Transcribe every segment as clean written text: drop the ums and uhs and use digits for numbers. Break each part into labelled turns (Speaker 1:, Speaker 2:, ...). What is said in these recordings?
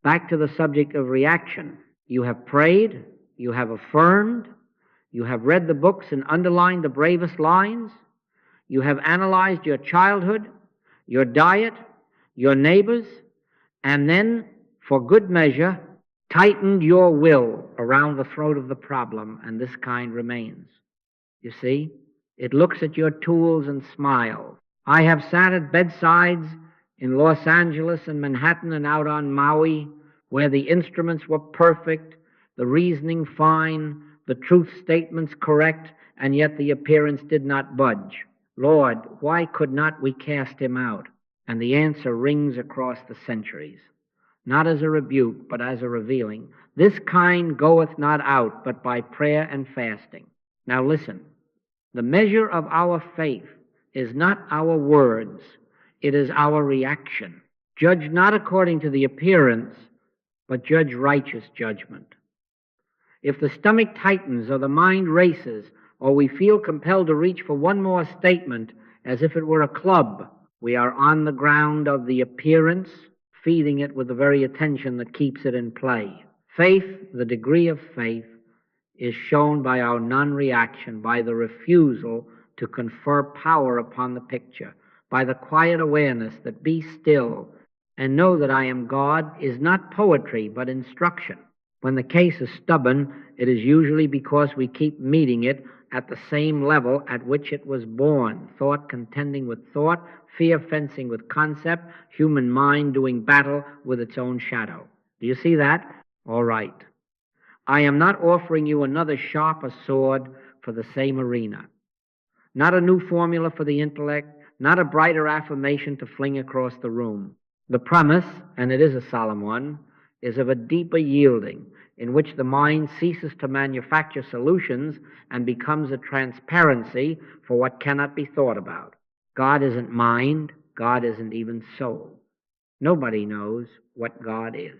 Speaker 1: Back to the subject of reaction. You have prayed, you have affirmed, you have read the books and underlined the bravest lines, you have analyzed your childhood, your diet, your neighbors, and then, for good measure, tightened your will around the throat of the problem, and this kind remains. You see, it looks at your tools and smiles. I have sat at bedsides in Los Angeles and Manhattan and out on Maui, where the instruments were perfect, the reasoning fine, the truth statements correct, and yet the appearance did not budge. Lord, why could not we cast him out? And the answer rings across the centuries, not as a rebuke, but as a revealing. This kind goeth not out, but by prayer and fasting. Now listen, the measure of our faith is not our words, it is our reaction. Judge not according to the appearance, but judge righteous judgment. If the stomach tightens or the mind races, or we feel compelled to reach for one more statement as if it were a club, we are on the ground of the appearance, feeding it with the very attention that keeps it in play. Faith, the degree of faith, is shown by our non-reaction, by the refusal to confer power upon the picture, by the quiet awareness that be still and know that I am God is not poetry but instruction. When the case is stubborn, it is usually because we keep meeting it at the same level at which it was born, thought contending with thought, fear fencing with concept, human mind doing battle with its own shadow. Do you see that? All right. I am not offering you another sharper sword for the same arena. Not a new formula for the intellect, not a brighter affirmation to fling across the room. The premise, and it is a solemn one, is of a deeper yielding in which the mind ceases to manufacture solutions and becomes a transparency for what cannot be thought about. God isn't mind, God isn't even soul. Nobody knows what God is.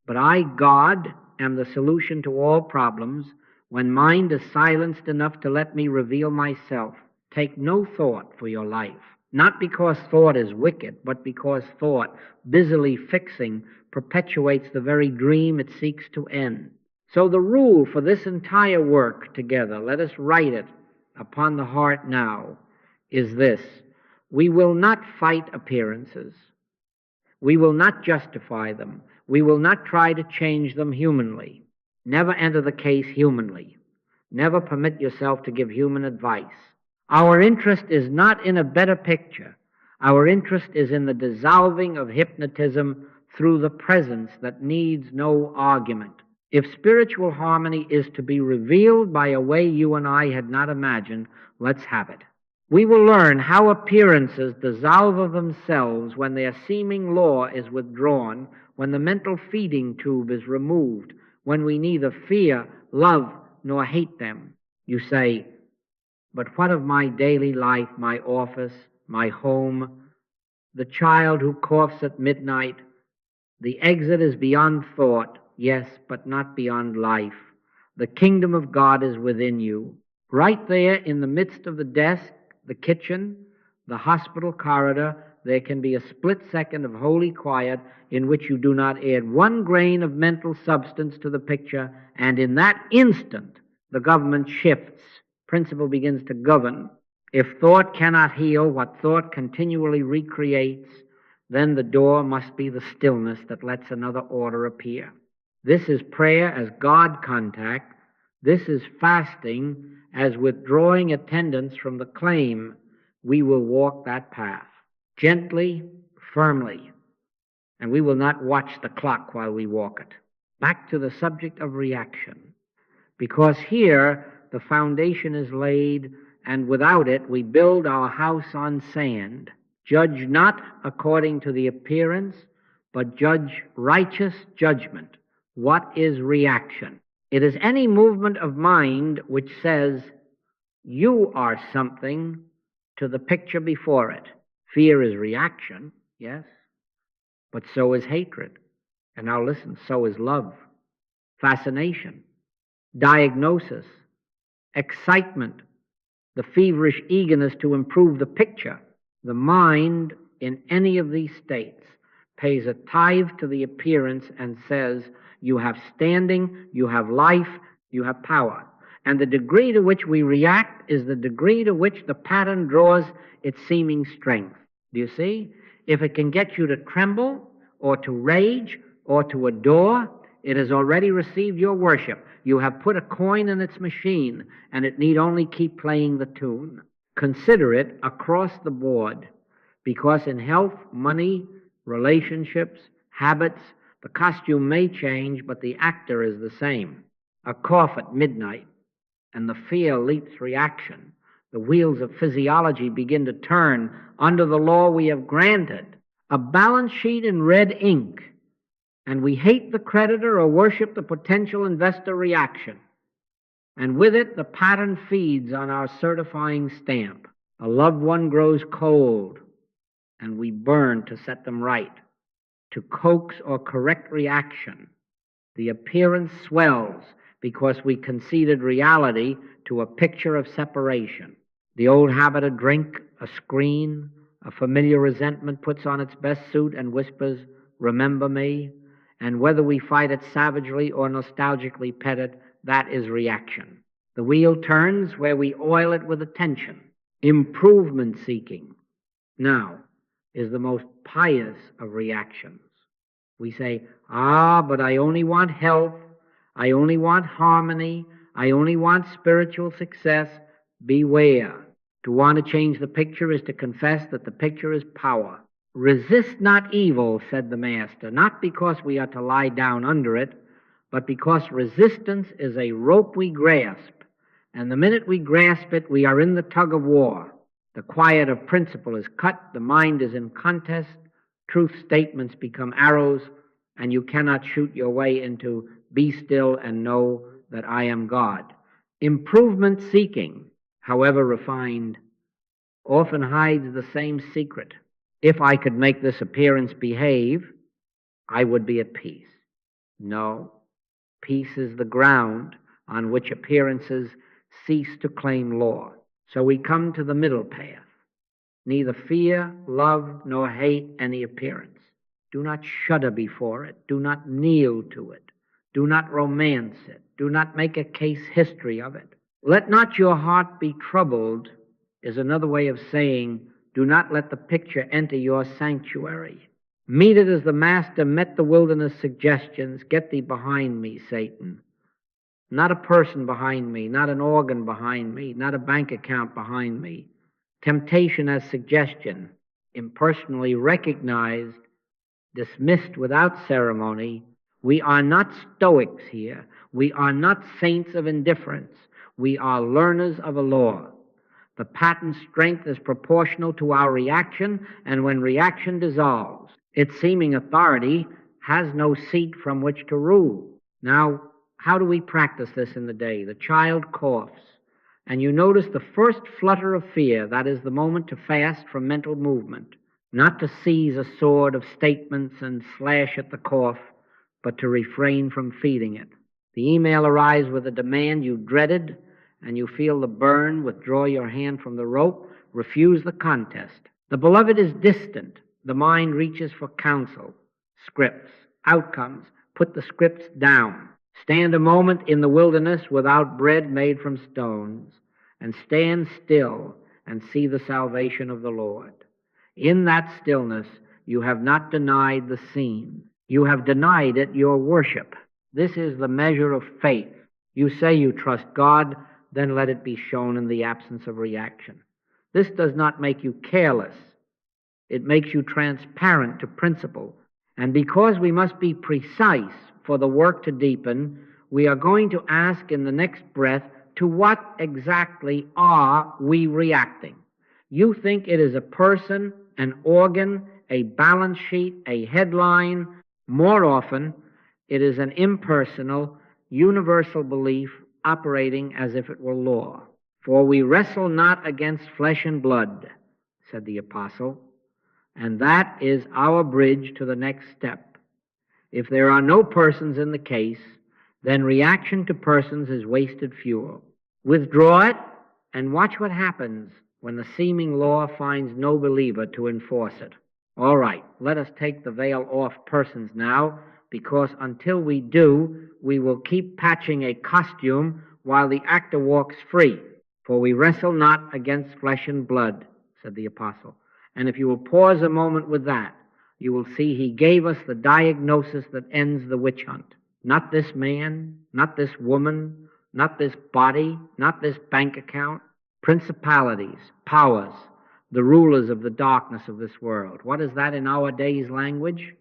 Speaker 1: But I, God, am the solution to all problems when mind is silenced enough to let me reveal myself. Take no thought for your life. Not because thought is wicked, but because thought, busily fixing, perpetuates the very dream it seeks to end. So the rule for this entire work together, let us write it upon the heart now, is this. We will not fight appearances. We will not justify them. We will not try to change them humanly. Never enter the case humanly. Never permit yourself to give human advice. Our interest is not in a better picture. Our interest is in the dissolving of hypnotism through the presence that needs no argument. If spiritual harmony is to be revealed by a way you and I had not imagined, let's have it. We will learn how appearances dissolve of themselves when their seeming law is withdrawn, when the mental feeding tube is removed, when we neither fear, love, nor hate them. You say, but what of my daily life, my office, my home, the child who coughs at midnight? The exit is beyond thought, yes, but not beyond life. The kingdom of God is within you. Right there in the midst of the desk, the kitchen, the hospital corridor, there can be a split second of holy quiet in which you do not add one grain of mental substance to the picture, and in that instant the government shifts. Principle begins to govern. If thought cannot heal what thought continually recreates, then the door must be the stillness that lets another order appear. This is prayer as God contact. This is fasting as withdrawing attendance from the claim we will walk that path. Gently, firmly, and we will not watch the clock while we walk it. Back to the subject of reaction, because here the foundation is laid, and without it we build our house on sand. Judge not according to the appearance, but judge righteous judgment. What is reaction? It is any movement of mind which says, you are something to the picture before it. Fear is reaction, yes, but so is hatred. And now listen, so is love, fascination, diagnosis, excitement, the feverish eagerness to improve the picture. The mind in any of these states pays a tithe to the appearance and says, you have standing, you have life, you have power. And the degree to which we react is the degree to which the pattern draws its seeming strength. Do you see? If it can get you to tremble or to rage or to adore, it has already received your worship. You have put a coin in its machine, and it need only keep playing the tune. Consider it across the board, because in health, money, relationships, habits, the costume may change, but the actor is the same. A cough at midnight, and the fear leaps reaction. The wheels of physiology begin to turn under the law we have granted. A balance sheet in red ink, and we hate the creditor or worship the potential investor reaction. And with it, the pattern feeds on our certifying stamp. A loved one grows cold, and we burn to set them right, to coax or correct reaction. The appearance swells because we conceded reality to a picture of separation. The old habit of drink, a screen, a familiar resentment puts on its best suit and whispers, remember me, and whether we fight it savagely or nostalgically pet it, that is reaction. The wheel turns where we oil it with attention. Improvement seeking now is the most pious of reactions. We say, but I only want health, I only want harmony, I only want spiritual success. Beware. To want to change the picture is to confess that the picture is power. Resist not evil, said the Master, not because we are to lie down under it, but because resistance is a rope we grasp, and the minute we grasp it, we are in the tug of war. The quiet of principle is cut, the mind is in contest, truth statements become arrows, and you cannot shoot your way into be still and know that I am God. Improvement seeking, however refined, often hides the same secret. If I could make this appearance behave, I would be at peace. No, peace is the ground on which appearances cease to claim law. So we come to the middle path. Neither fear, love, nor hate any appearance. Do not shudder before it. Do not kneel to it. Do not romance it. Do not make a case history of it. Let not your heart be troubled is another way of saying, do not let the picture enter your sanctuary. Meet it as the Master met the wilderness suggestions. Get thee behind me, Satan. Not a person behind me, not an organ behind me, not a bank account behind me. Temptation as suggestion, impersonally recognized, dismissed without ceremony. We are not Stoics here. We are not saints of indifference. We are learners of a law. The pattern strength is proportional to our reaction, and when reaction dissolves, its seeming authority has no seat from which to rule. Now, how do we practice this in the day? The child coughs, and you notice the first flutter of fear, that is the moment to fast from mental movement, not to seize a sword of statements and slash at the cough, but to refrain from feeding it. The email arrives with a demand you dreaded, and you feel the burn. Withdraw your hand from the rope. Refuse the contest. The beloved is distant. The mind reaches for counsel, scripts, outcomes. Put the scripts down. Stand a moment in the wilderness without bread made from stones, and stand still and see the salvation of the Lord. In that stillness, you have not denied the scene. You have denied it your worship. This is the measure of faith. You say you trust God, then let it be shown in the absence of reaction. This does not make you careless. It makes you transparent to principle. And because we must be precise for the work to deepen, we are going to ask in the next breath, to what exactly are we reacting? You think it is a person, an organ, a balance sheet, a headline. More often, it is an impersonal, universal belief operating as if it were law. For we wrestle not against flesh and blood, said the apostle, and that is our bridge to the next step. If there are no persons in the case, then reaction to persons is wasted fuel. Withdraw it and watch what happens when the seeming law finds no believer to enforce it. All right, let us take the veil off persons now, because until we do, we will keep patching a costume while the actor walks free. For we wrestle not against flesh and blood, said the apostle. And if you will pause a moment with that, you will see he gave us the diagnosis that ends the witch hunt. Not this man, not this woman, not this body, not this bank account. Principalities, powers, the rulers of the darkness of this world. What is that in our day's language?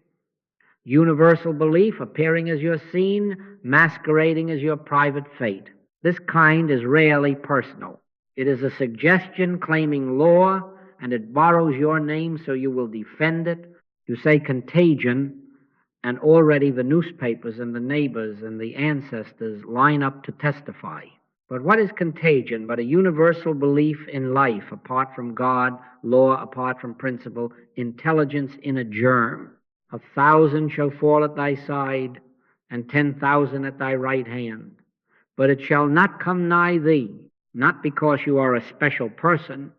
Speaker 1: Universal belief appearing as your scene, masquerading as your private fate. This kind is rarely personal. It is a suggestion claiming law, and it borrows your name so you will defend it. You say contagion, and already the newspapers and the neighbors and the ancestors line up to testify. But what is contagion but a universal belief in life apart from God, law apart from principle, intelligence in a germ? 1,000 shall fall at thy side, and 10,000 at thy right hand. But it shall not come nigh thee, not because you are a special person,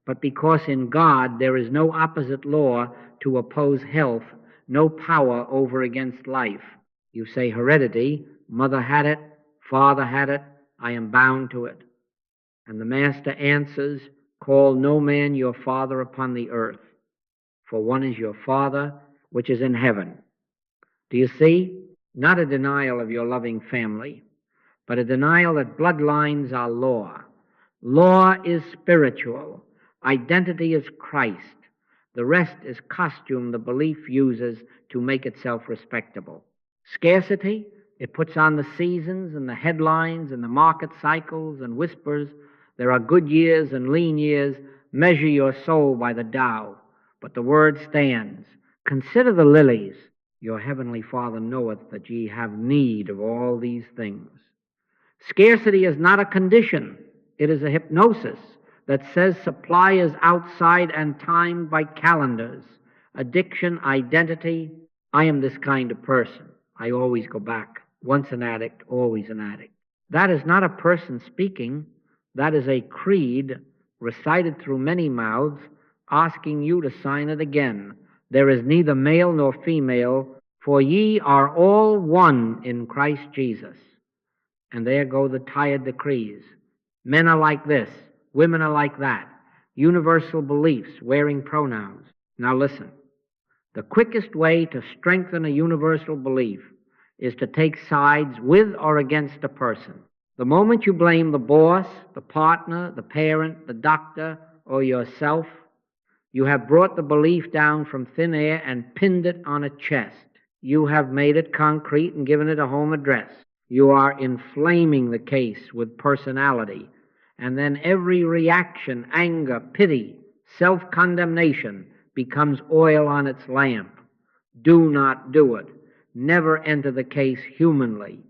Speaker 1: but because in God there is no opposite law to oppose health, no power over against life. You say heredity, mother had it, father had it, I am bound to it. And the Master answers, call no man your father upon the earth, for one is your Father which is in heaven. Do you see? Not a denial of your loving family, but a denial that bloodlines are law. Law is spiritual. Identity is Christ. The rest is costume the belief uses to make itself respectable. Scarcity, it puts on the seasons and the headlines and the market cycles and whispers, there are good years and lean years, measure your soul by the Tao. But the word stands. Consider the lilies. Your heavenly Father knoweth that ye have need of all these things. Scarcity is not a condition. It is a hypnosis that says supply is outside and timed by calendars. Addiction, identity. I am this kind of person. I always go back. Once an addict, always an addict. That is not a person speaking. That is a creed recited through many mouths, asking you to sign it again. There is neither male nor female, for ye are all one in Christ Jesus. And there go the tired decrees. Men are like this, women are like that. Universal beliefs, wearing pronouns. Now listen, the quickest way to strengthen a universal belief is to take sides with or against a person. The moment you blame the boss, the partner, the parent, the doctor, or yourself, you have brought the belief down from thin air and pinned it on a chest. You have made it concrete and given it a home address. You are inflaming the case with personality. And then every reaction, anger, pity, self-condemnation becomes oil on its lamp. Do not do it. Never enter the case humanly.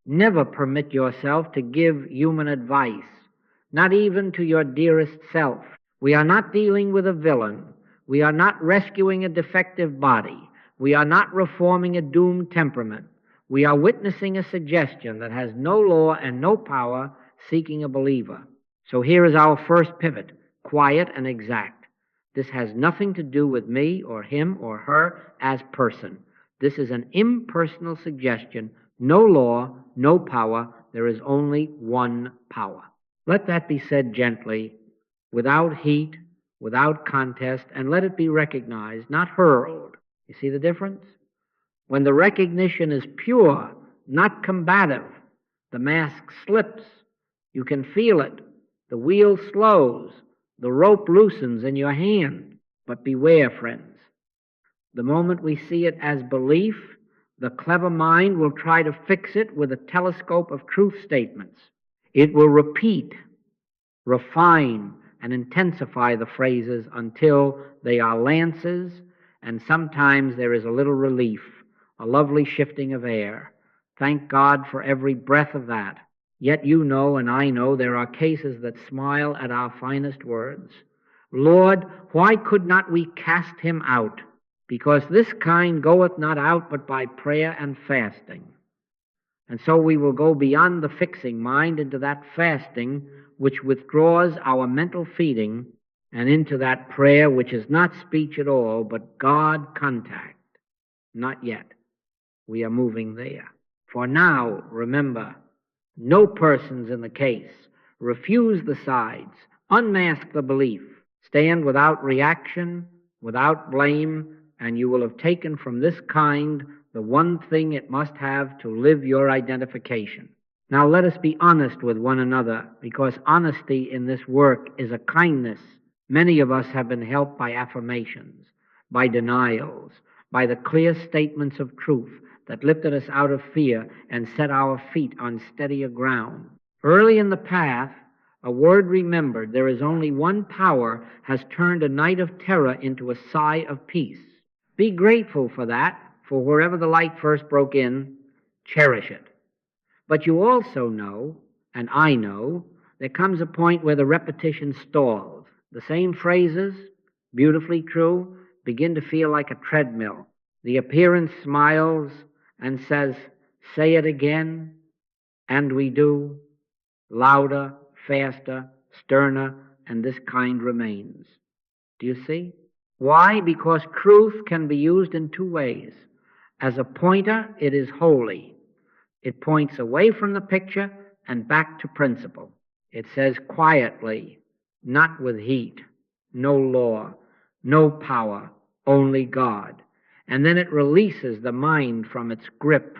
Speaker 1: Never permit yourself to give human advice, not even to your dearest self. We are not dealing with a villain. We are not rescuing a defective body. We are not reforming a doomed temperament. We are witnessing a suggestion that has no law and no power, seeking a believer. So here is our first pivot, quiet and exact. This has nothing to do with me or him or her as person. This is an impersonal suggestion. No law, no power. There is only one power. Let that be said gently, without heat, without contest, and let it be recognized, not hurled. You see the difference? When the recognition is pure, not combative, the mask slips. You can feel it. The wheel slows. The rope loosens in your hand. But beware, friends. The moment we see it as belief, the clever mind will try to fix it with a telescope of truth statements. It will repeat, refine, and intensify the phrases until they are lances, and sometimes there is a little relief, a lovely shifting of air. Thank God for every breath of that. Yet you know and I know there are cases that smile at our finest words. Lord, why could not we cast him out? Because this kind goeth not out but by prayer and fasting. And so we will go beyond the fixing mind into that fasting which withdraws our mental feeding and into that prayer which is not speech at all, but God contact. Not yet. We are moving there. For now, remember, no persons in the case. Refuse the sides. Unmask the belief. Stand without reaction, without blame, and you will have taken from this kind the one thing it must have to live your identification. Now let us be honest with one another, because honesty in this work is a kindness. Many of us have been helped by affirmations, by denials, by the clear statements of truth that lifted us out of fear and set our feet on steadier ground. Early in the path, a word remembered, there is only one power, has turned a night of terror into a sigh of peace. Be grateful for that, for wherever the light first broke in, cherish it. But you also know, and I know, there comes a point where the repetition stalls. The same phrases, beautifully true, begin to feel like a treadmill. The appearance smiles and says, say it again, and we do, louder, faster, sterner, and this kind remains. Do you see? Why? Because truth can be used in two ways. As a pointer, it is holy. It points away from the picture and back to principle. It says quietly, not with heat, no law, no power, only God. And then it releases the mind from its grip.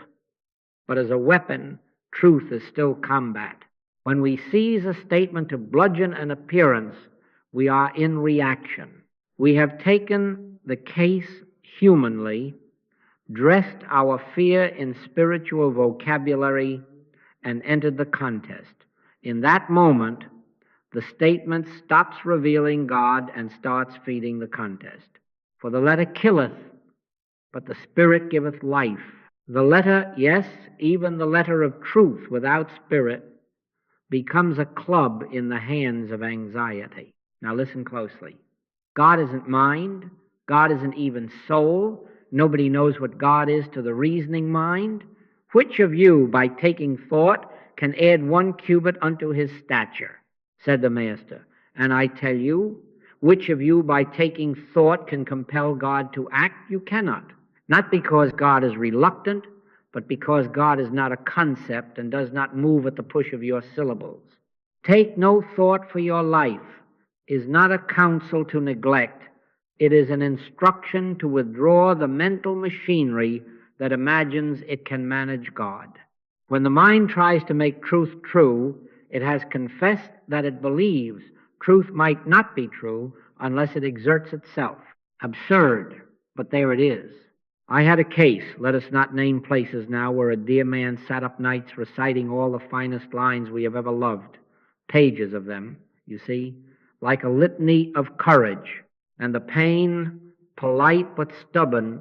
Speaker 1: But as a weapon, truth is still combat. When we seize a statement to bludgeon an appearance, we are in reaction. We have taken the case humanly, dressed our fear in spiritual vocabulary, and entered the contest. In that moment, the statement stops revealing God and starts feeding the contest. For the letter killeth, but the Spirit giveth life. The letter, yes, even the letter of truth without spirit, becomes a club in the hands of anxiety. Now listen closely. God isn't mind. God isn't even soul. Nobody knows what God is to the reasoning mind. Which of you, by taking thought, can add 1 cubit unto his stature? Said the Master. And I tell you, which of you, by taking thought, can compel God to act? You cannot. Not because God is reluctant, but because God is not a concept and does not move at the push of your syllables. Take no thought for your life is not a counsel to neglect. It is an instruction to withdraw the mental machinery that imagines it can manage God. When the mind tries to make truth true, it has confessed that it believes truth might not be true unless it exerts itself. Absurd, but there it is. I had a case, let us not name places now, where a dear man sat up nights reciting all the finest lines we have ever loved, pages of them, you see, like a litany of courage, and the pain, polite but stubborn,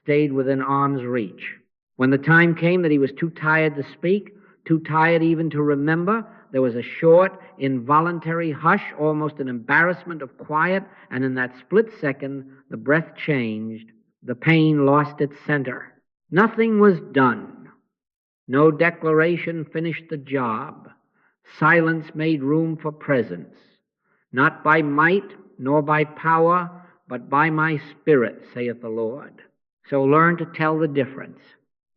Speaker 1: stayed within arm's reach. When the time came that he was too tired to speak, too tired even to remember, there was a short, involuntary hush, almost an embarrassment of quiet, and in that split second, the breath changed. The pain lost its center. Nothing was done. No declaration finished the job. Silence made room for presence. Not by might, nor by power, but by my Spirit, saith the Lord. So learn to tell the difference.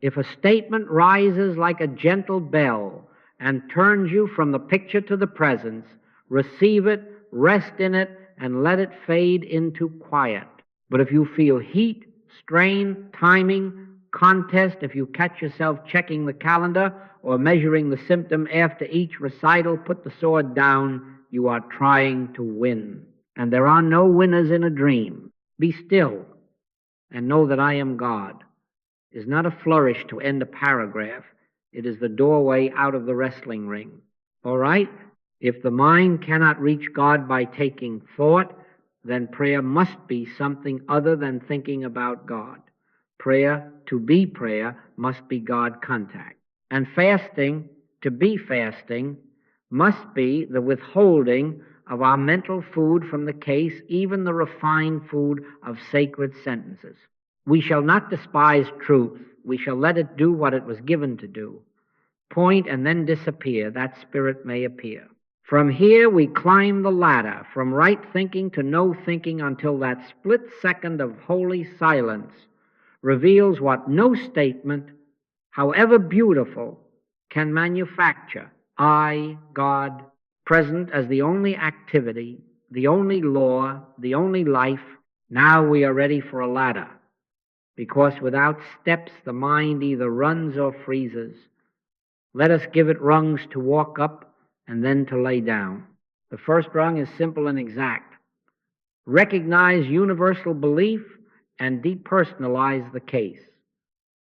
Speaker 1: If a statement rises like a gentle bell and turns you from the picture to the presence, receive it, rest in it, and let it fade into quiet. But if you feel heat, strain, timing, contest, if you catch yourself checking the calendar or measuring the symptom after each recital, put the sword down. You are trying to win. And there are no winners in a dream. Be still and know that I am God. It is not a flourish to end a paragraph. It is the doorway out of the wrestling ring. All right? If the mind cannot reach God by taking thought, then prayer must be something other than thinking about God. Prayer, to be prayer, must be God contact. And fasting, to be fasting, must be the withholding of our mental food from the case, even the refined food of sacred sentences. We shall not despise truth. We shall let it do what it was given to do. Point and then disappear, that spirit may appear. From here we climb the ladder, from right thinking to no thinking, until that split second of holy silence reveals what no statement, however beautiful, can manufacture. I, God, present as the only activity, the only law, the only life. Now we are ready for a ladder, because without steps the mind either runs or freezes. Let us give it rungs to walk up and then to lay down. The first rung is simple and exact. Recognize universal belief and depersonalize the case.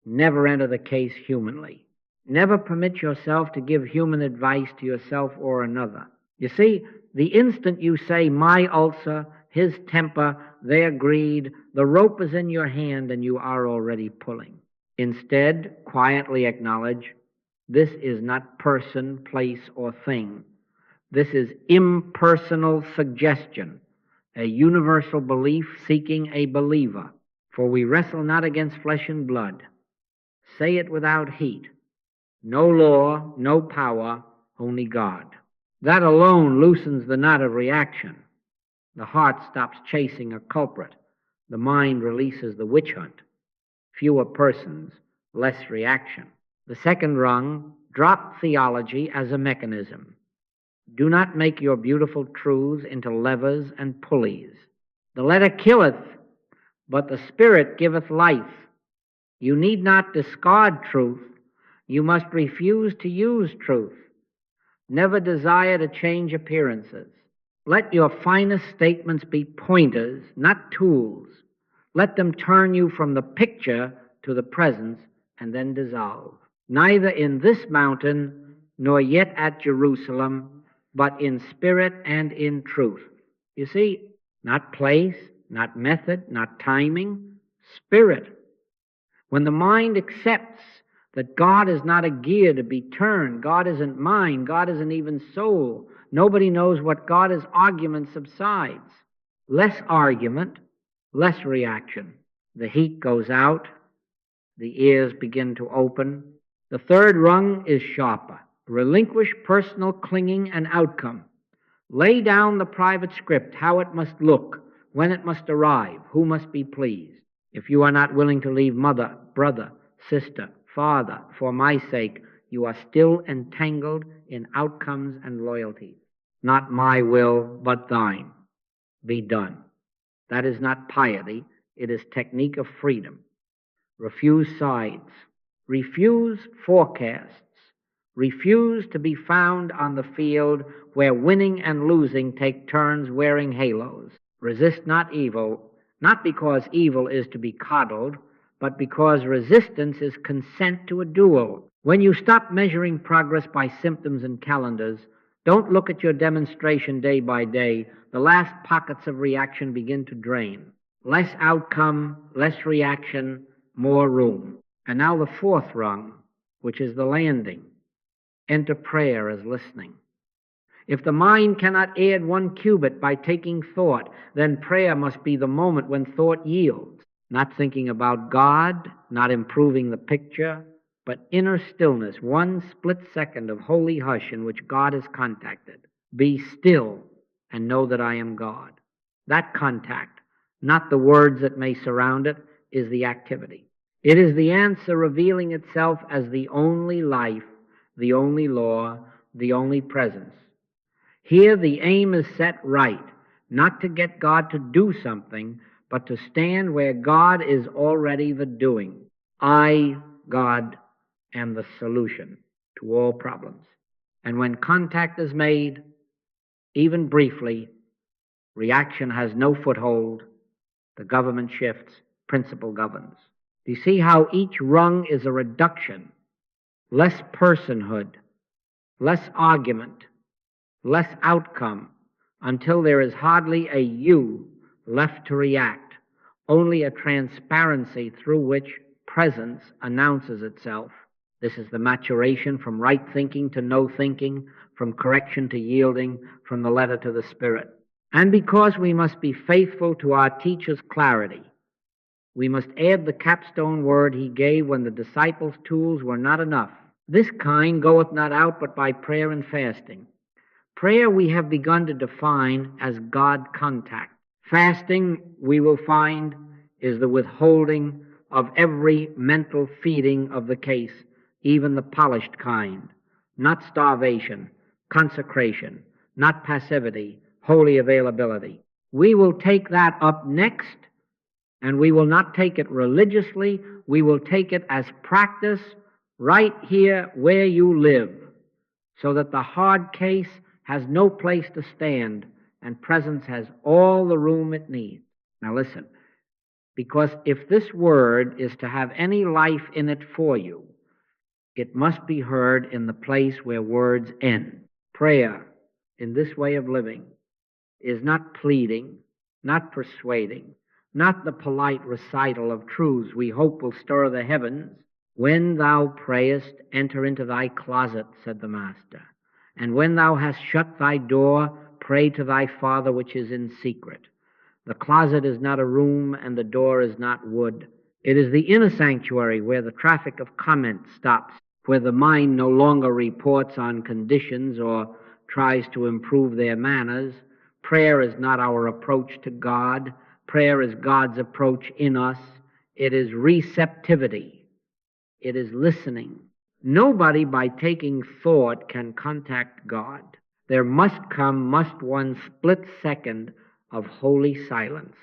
Speaker 1: Never enter the case humanly. Never permit yourself to give human advice to yourself or another. You see, the instant you say, my ulcer, his temper, their greed, the rope is in your hand and you are already pulling. Instead, quietly acknowledge, this is not person, place, or thing. This is impersonal suggestion, a universal belief seeking a believer. For we wrestle not against flesh and blood. Say it without heat. No law, no power, only God. That alone loosens the knot of reaction. The heart stops chasing a culprit. The mind releases the witch hunt. Fewer persons, less reaction. The second rung, drop theology as a mechanism. Do not make your beautiful truths into levers and pulleys. The letter killeth, but the Spirit giveth life. You need not discard truth. You must refuse to use truth. Never desire to change appearances. Let your finest statements be pointers, not tools. Let them turn you from the picture to the presence and then dissolve. Neither in this mountain nor yet at Jerusalem, but in spirit and in truth. You see, not place, not method, not timing, spirit. When the mind accepts that God is not a gear to be turned, God isn't mind, God isn't even soul, nobody knows what God is, argument subsides. Less argument, less reaction. The heat goes out, the ears begin to open. The third rung is sharper. Relinquish personal clinging and outcome. Lay down the private script, how it must look, when it must arrive, who must be pleased. If you are not willing to leave mother, brother, sister, father, for my sake, you are still entangled in outcomes and loyalties. Not my will, but thine. Be done. That is not piety. It is technique of freedom. Refuse sides. Refuse forecasts. Refuse to be found on the field where winning and losing take turns wearing halos. Resist not evil, not because evil is to be coddled, but because resistance is consent to a duel. When you stop measuring progress by symptoms and calendars, don't look at your demonstration day by day. The last pockets of reaction begin to drain. Less outcome, less reaction, more room. And now the fourth rung, which is the landing. Enter prayer as listening. If the mind cannot add 1 cubit by taking thought, then prayer must be the moment when thought yields. Not thinking about God, not improving the picture, but inner stillness, 1 split second of holy hush in which God is contacted. Be still and know that I am God. That contact, not the words that may surround it, is the activity. It is the answer revealing itself as the only life, the only law, the only presence. Here the aim is set right, not to get God to do something, but to stand where God is already the doing. I, God, am the solution to all problems. And when contact is made, even briefly, reaction has no foothold. The government shifts, principle governs. Do you see how each rung is a reduction? Less personhood, less argument, less outcome, until there is hardly a you left to react, only a transparency through which presence announces itself. This is the maturation from right thinking to no thinking, from correction to yielding, from the letter to the spirit. And because we must be faithful to our teacher's clarity, we must add the capstone word he gave when the disciples' tools were not enough. This kind goeth not out but by prayer and fasting. Prayer we have begun to define as God contact. Fasting, we will find, is the withholding of every mental feeding of the case, even the polished kind. Not starvation, consecration, not passivity, holy availability. We will take that up next, and we will not take it religiously. We will take it as practice right here where you live, so that the hard case has no place to stand and presence has all the room it needs. Now listen, because if this word is to have any life in it for you, it must be heard in the place where words end. Prayer, in this way of living, is not pleading, not persuading, not the polite recital of truths we hope will stir the heavens. When thou prayest, enter into thy closet, said the Master. And when thou hast shut thy door, pray to thy Father which is in secret. The closet is not a room, and the door is not wood. It is the inner sanctuary where the traffic of comment stops, where the mind no longer reports on conditions or tries to improve their manners. Prayer is not our approach to God. Prayer is God's approach in us. It is receptivity. It is listening. Nobody by taking thought can contact God. There must one split second of holy silence.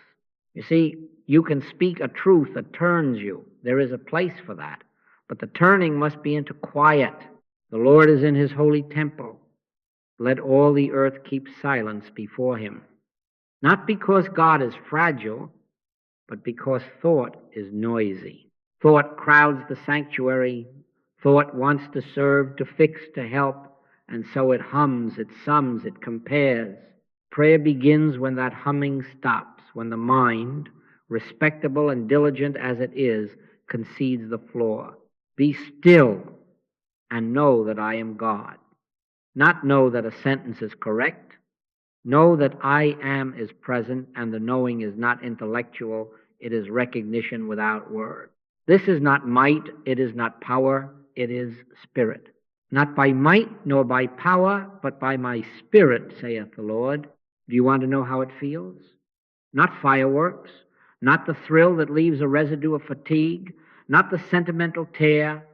Speaker 1: You see, you can speak a truth that turns you. There is a place for that. But the turning must be into quiet. The Lord is in his holy temple. Let all the earth keep silence before him. Not because God is fragile, but because thought is noisy. Thought crowds the sanctuary. Thought wants to serve, to fix, to help, and so it hums, it sums, it compares. Prayer begins when that humming stops, when the mind, respectable and diligent as it is, concedes the floor. Be still and know that I am God. Not know that a sentence is correct. Know that I am is present, and the knowing is not intellectual. It is recognition without word. This is not might, it is not power, it is spirit. Not by might nor by power, but by my spirit, saith the Lord. Do you want to know how it feels? Not fireworks, not the thrill that leaves a residue of fatigue, not the sentimental tear.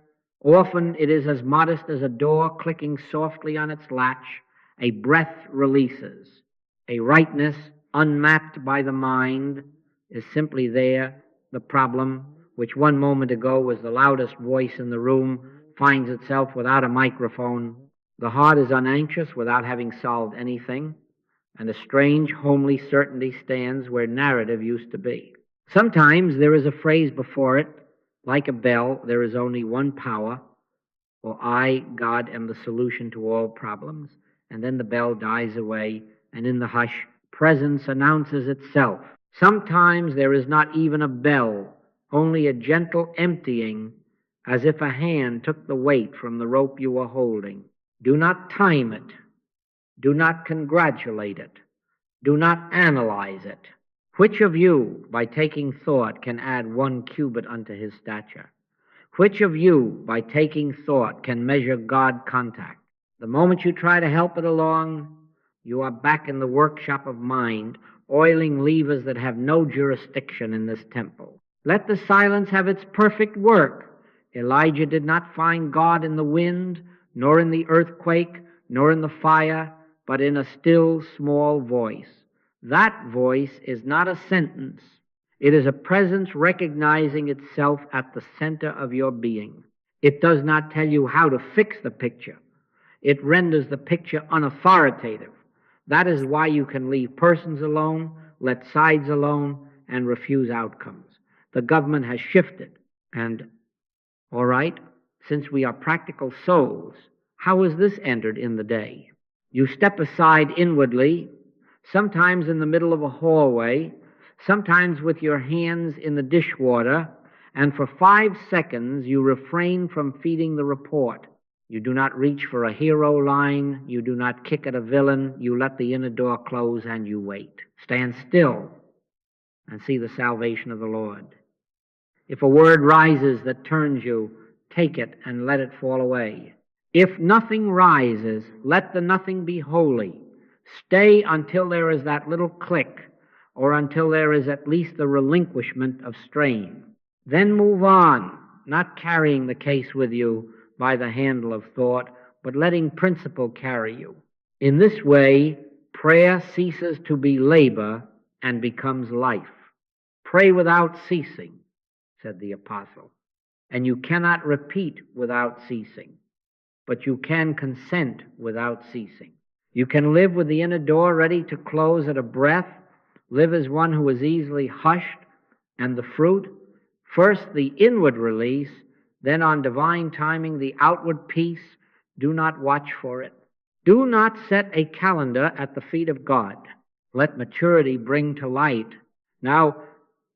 Speaker 1: Often it is as modest as a door clicking softly on its latch. A breath releases. A rightness unmapped by the mind is simply there. The problem, which one moment ago was the loudest voice in the room, finds itself without a microphone. The heart is unanxious without having solved anything, and a strange, homely certainty stands where narrative used to be. Sometimes there is a phrase before it, like a bell, there is only one power, or I, God, am the solution to all problems, and then the bell dies away, and in the hush, presence announces itself. Sometimes there is not even a bell, only a gentle emptying, as if a hand took the weight from the rope you were holding. Do not time it. Do not congratulate it. Do not analyze it. Which of you, by taking thought, can add 1 cubit unto his stature? Which of you, by taking thought, can measure God contact? The moment you try to help it along, you are back in the workshop of mind, oiling levers that have no jurisdiction in this temple. Let the silence have its perfect work. Elijah did not find God in the wind, nor in the earthquake, nor in the fire, but in a still, small voice. That voice is not a sentence. It is a presence recognizing itself at the center of your being. It does not tell you how to fix the picture. It renders the picture unauthoritative. That is why you can leave persons alone, let sides alone, and refuse outcomes. The government has shifted. And, all right, since we are practical souls, how is this entered in the day? You step aside inwardly, sometimes in the middle of a hallway, sometimes with your hands in the dishwater, and for 5 seconds you refrain from feeding the report. You do not reach for a hero line, you do not kick at a villain, you let the inner door close and you wait. Stand still and see the salvation of the Lord. If a word rises that turns you, take it and let it fall away. If nothing rises, let the nothing be holy. Stay until there is that little click, or until there is at least the relinquishment of strain. Then move on, not carrying the case with you by the handle of thought, but letting principle carry you. In this way, prayer ceases to be labor and becomes life. Pray without ceasing, said the apostle, and you cannot repeat without ceasing, but you can consent without ceasing. You can live with the inner door ready to close at a breath, live as one who is easily hushed, and the fruit, first the inward release, then on divine timing the outward peace. Do not watch for it. Do not set a calendar at the feet of God. Let maturity bring to light. Now,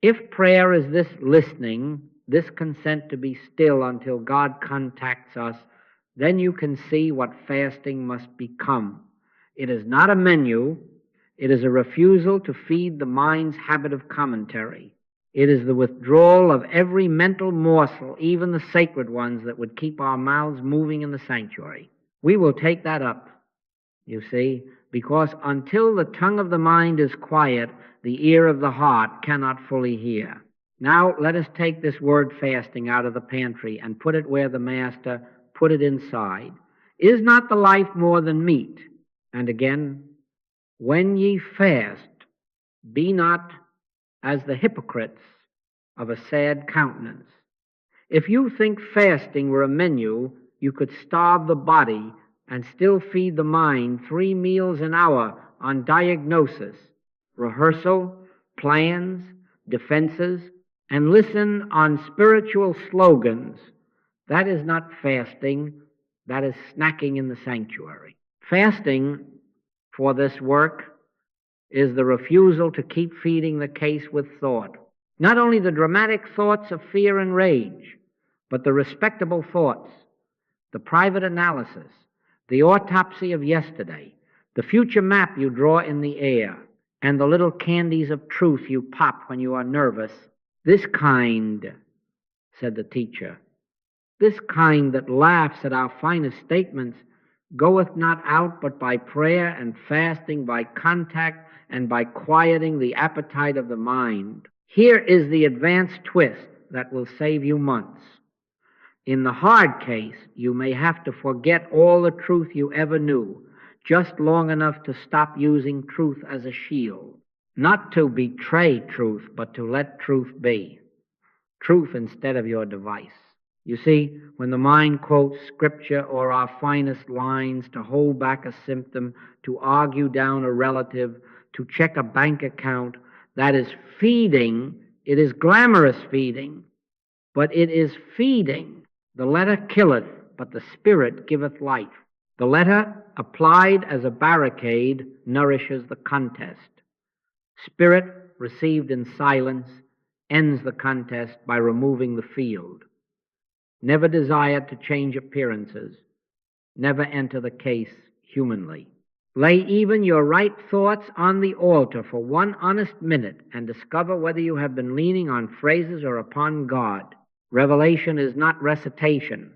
Speaker 1: if prayer is this listening, this consent to be still until God contacts us, then you can see what fasting must become. It is not a menu. It is a refusal to feed the mind's habit of commentary. It is the withdrawal of every mental morsel, even the sacred ones that would keep our mouths moving in the sanctuary. We will take that up, you see, because until the tongue of the mind is quiet, the ear of the heart cannot fully hear. Now let us take this word fasting out of the pantry and put it where the Master put it inside. Is not the life more than meat? And again, when ye fast, be not as the hypocrites of a sad countenance. If you think fasting were a menu, you could starve the body and still feed the mind 3 meals an hour on diagnosis, rehearsal, plans, defenses, and listen on spiritual slogans. That is not fasting, that is snacking in the sanctuary. Fasting for this work is the refusal to keep feeding the case with thought. Not only the dramatic thoughts of fear and rage, but the respectable thoughts, the private analysis, the autopsy of yesterday, the future map you draw in the air, and the little candies of truth you pop when you are nervous. This kind, said the teacher, this kind that laughs at our finest statements, goeth not out but by prayer and fasting, by contact, and by quieting the appetite of the mind. Here is the advanced twist that will save you months. In the hard case, you may have to forget all the truth you ever knew, just long enough to stop using truth as a shield. Not to betray truth, but to let truth be. Truth instead of your device. You see, when the mind quotes scripture or our finest lines to hold back a symptom, to argue down a relative, to check a bank account, that is feeding. It is glamorous feeding, but it is feeding. The letter killeth, but the spirit giveth life. The letter, applied as a barricade, nourishes the contest. Spirit, received in silence, ends the contest by removing the field. Never desire to change appearances. Never enter the case humanly. Lay even your right thoughts on the altar for 1 honest minute and discover whether you have been leaning on phrases or upon God. Revelation is not recitation.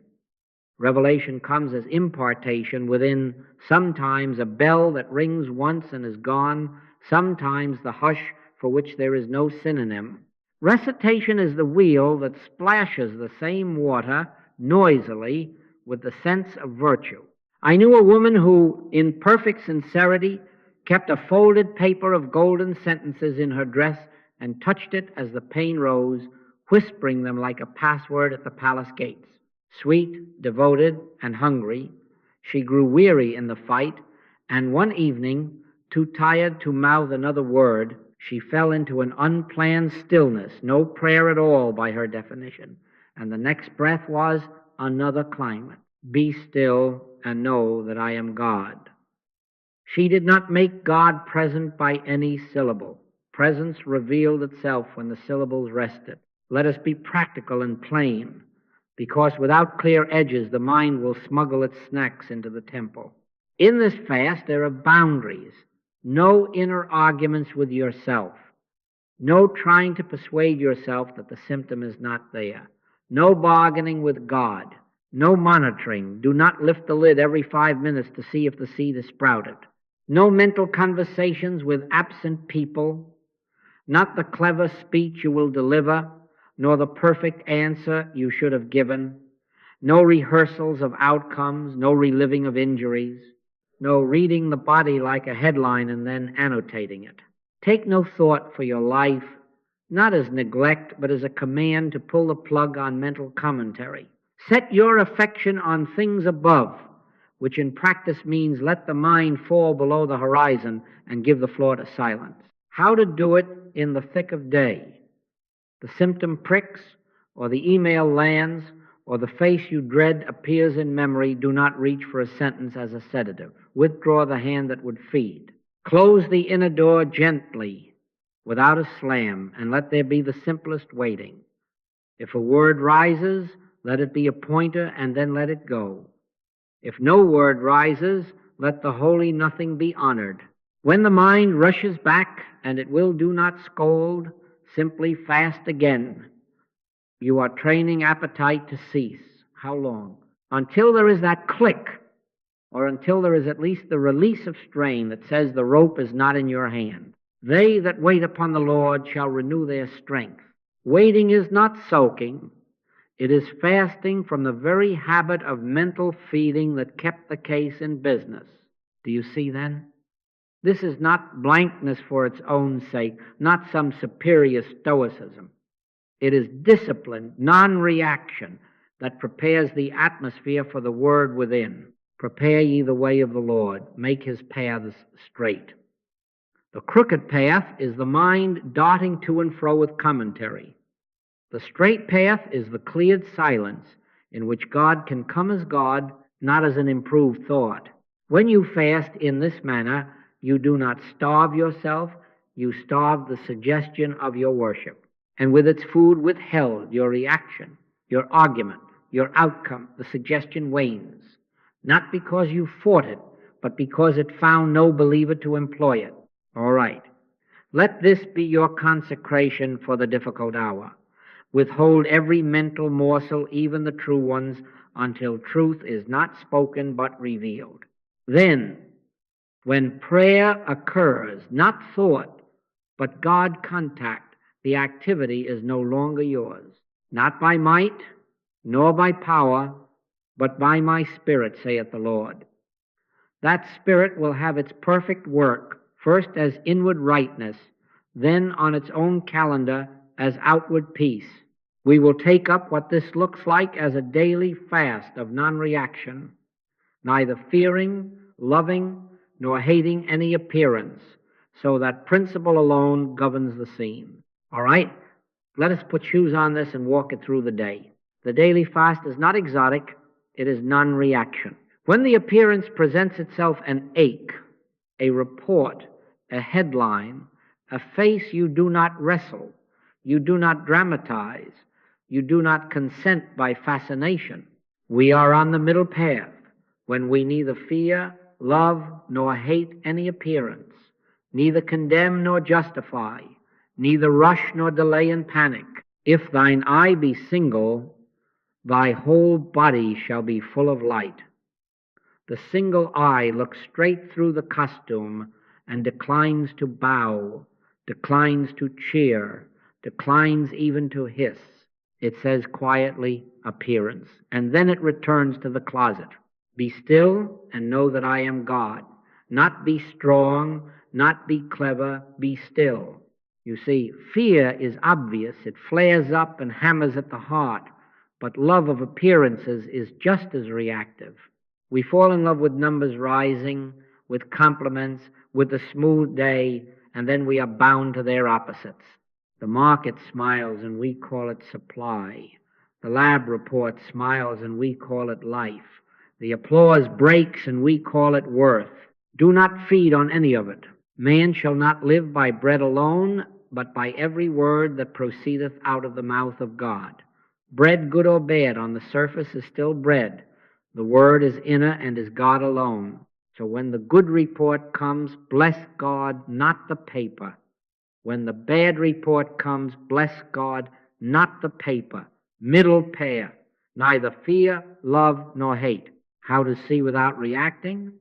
Speaker 1: Revelation comes as impartation within sometimes a bell that rings once and is gone, sometimes the hush for which there is no synonym. Recitation is the wheel that splashes the same water noisily with the sense of virtue. I knew a woman who, in perfect sincerity, kept a folded paper of golden sentences in her dress and touched it as the pain rose, whispering them like a password at the palace gates. Sweet, devoted, and hungry, she grew weary in the fight, and one evening, too tired to mouth another word, she fell into an unplanned stillness, no prayer at all by her definition, and the next breath was another climate. Be still and know that I am God. She did not make God present by any syllable. Presence revealed itself when the syllables rested. Let us be practical and plain, because without clear edges the mind will smuggle its snacks into the temple. In this fast there are boundaries. No inner arguments with yourself. No trying to persuade yourself that the symptom is not there. No bargaining with God. No monitoring. Do not lift the lid every 5 minutes to see if the seed is sprouted. No mental conversations with absent people. Not the clever speech you will deliver, nor the perfect answer you should have given. No rehearsals of outcomes, no reliving of injuries. No reading the body like a headline and then annotating it. Take no thought for your life, not as neglect, but as a command to pull the plug on mental commentary. Set your affection on things above, which in practice means let the mind fall below the horizon and give the floor to silence. How to do it in the thick of day. The symptom pricks, or the email lands, or the face you dread appears in memory. Do not reach for a sentence as a sedative. Withdraw the hand that would feed. Close the inner door gently, without a slam, and let there be the simplest waiting. If a word rises, let it be a pointer, and then let it go. If no word rises, let the holy nothing be honored. When the mind rushes back, and it will, do not scold, simply fast again. You are training appetite to cease. How long? Until there is that click, or until there is at least the release of strain that says the rope is not in your hand. They that wait upon the Lord shall renew their strength. Waiting is not soaking. It is fasting from the very habit of mental feeding that kept the case in business. Do you see then? This is not blankness for its own sake, not some superior stoicism. It is disciplined non-reaction that prepares the atmosphere for the word within. Prepare ye the way of the Lord. Make his paths straight. The crooked path is the mind darting to and fro with commentary. The straight path is the cleared silence in which God can come as God, not as an improved thought. When you fast in this manner, you do not starve yourself, you starve the suggestion of your worship. And with its food withheld, your reaction, your argument, your outcome, the suggestion wanes. Not because you fought it, but because it found no believer to employ it. All right. Let this be your consecration for the difficult hour. Withhold every mental morsel, even the true ones, until truth is not spoken but revealed. Then, when prayer occurs, not thought, but God contact, the activity is no longer yours. Not by might, nor by power, but by my Spirit, saith the Lord. That Spirit will have its perfect work, first as inward rightness, then on its own calendar as outward peace. We will take up what this looks like as a daily fast of non-reaction, neither fearing, loving, nor hating any appearance, so that principle alone governs the scene. All right? Let us put shoes on this and walk it through the day. The daily fast is not exotic, it is non-reaction. When the appearance presents itself an ache, a report, a headline, a face you do not wrestle, you do not dramatize, you do not consent by fascination. We are on the middle path when we neither fear, love, nor hate any appearance, neither condemn nor justify, neither rush nor delay in panic. If thine eye be single, thy whole body shall be full of light. The single eye looks straight through the costume and declines to bow, declines to cheer, declines even to hiss. It says quietly, appearance, and then it returns to the closet. Be still and know that I am God. Not be strong, not be clever, be still. You see, fear is obvious. It flares up and hammers at the heart. But love of appearances is just as reactive. We fall in love with numbers rising, with compliments, with the smooth day, and then we are bound to their opposites. The market smiles and we call it supply. The lab report smiles and we call it life. The applause breaks and we call it worth. Do not feed on any of it. Man shall not live by bread alone, but by every word that proceedeth out of the mouth of God. Bread, good or bad, on the surface is still bread. The word is inner and is God alone. So when the good report comes, bless God, not the paper. When the bad report comes, bless God, not the paper. Middle pair. neither fear, love, nor hate. How to see without reacting?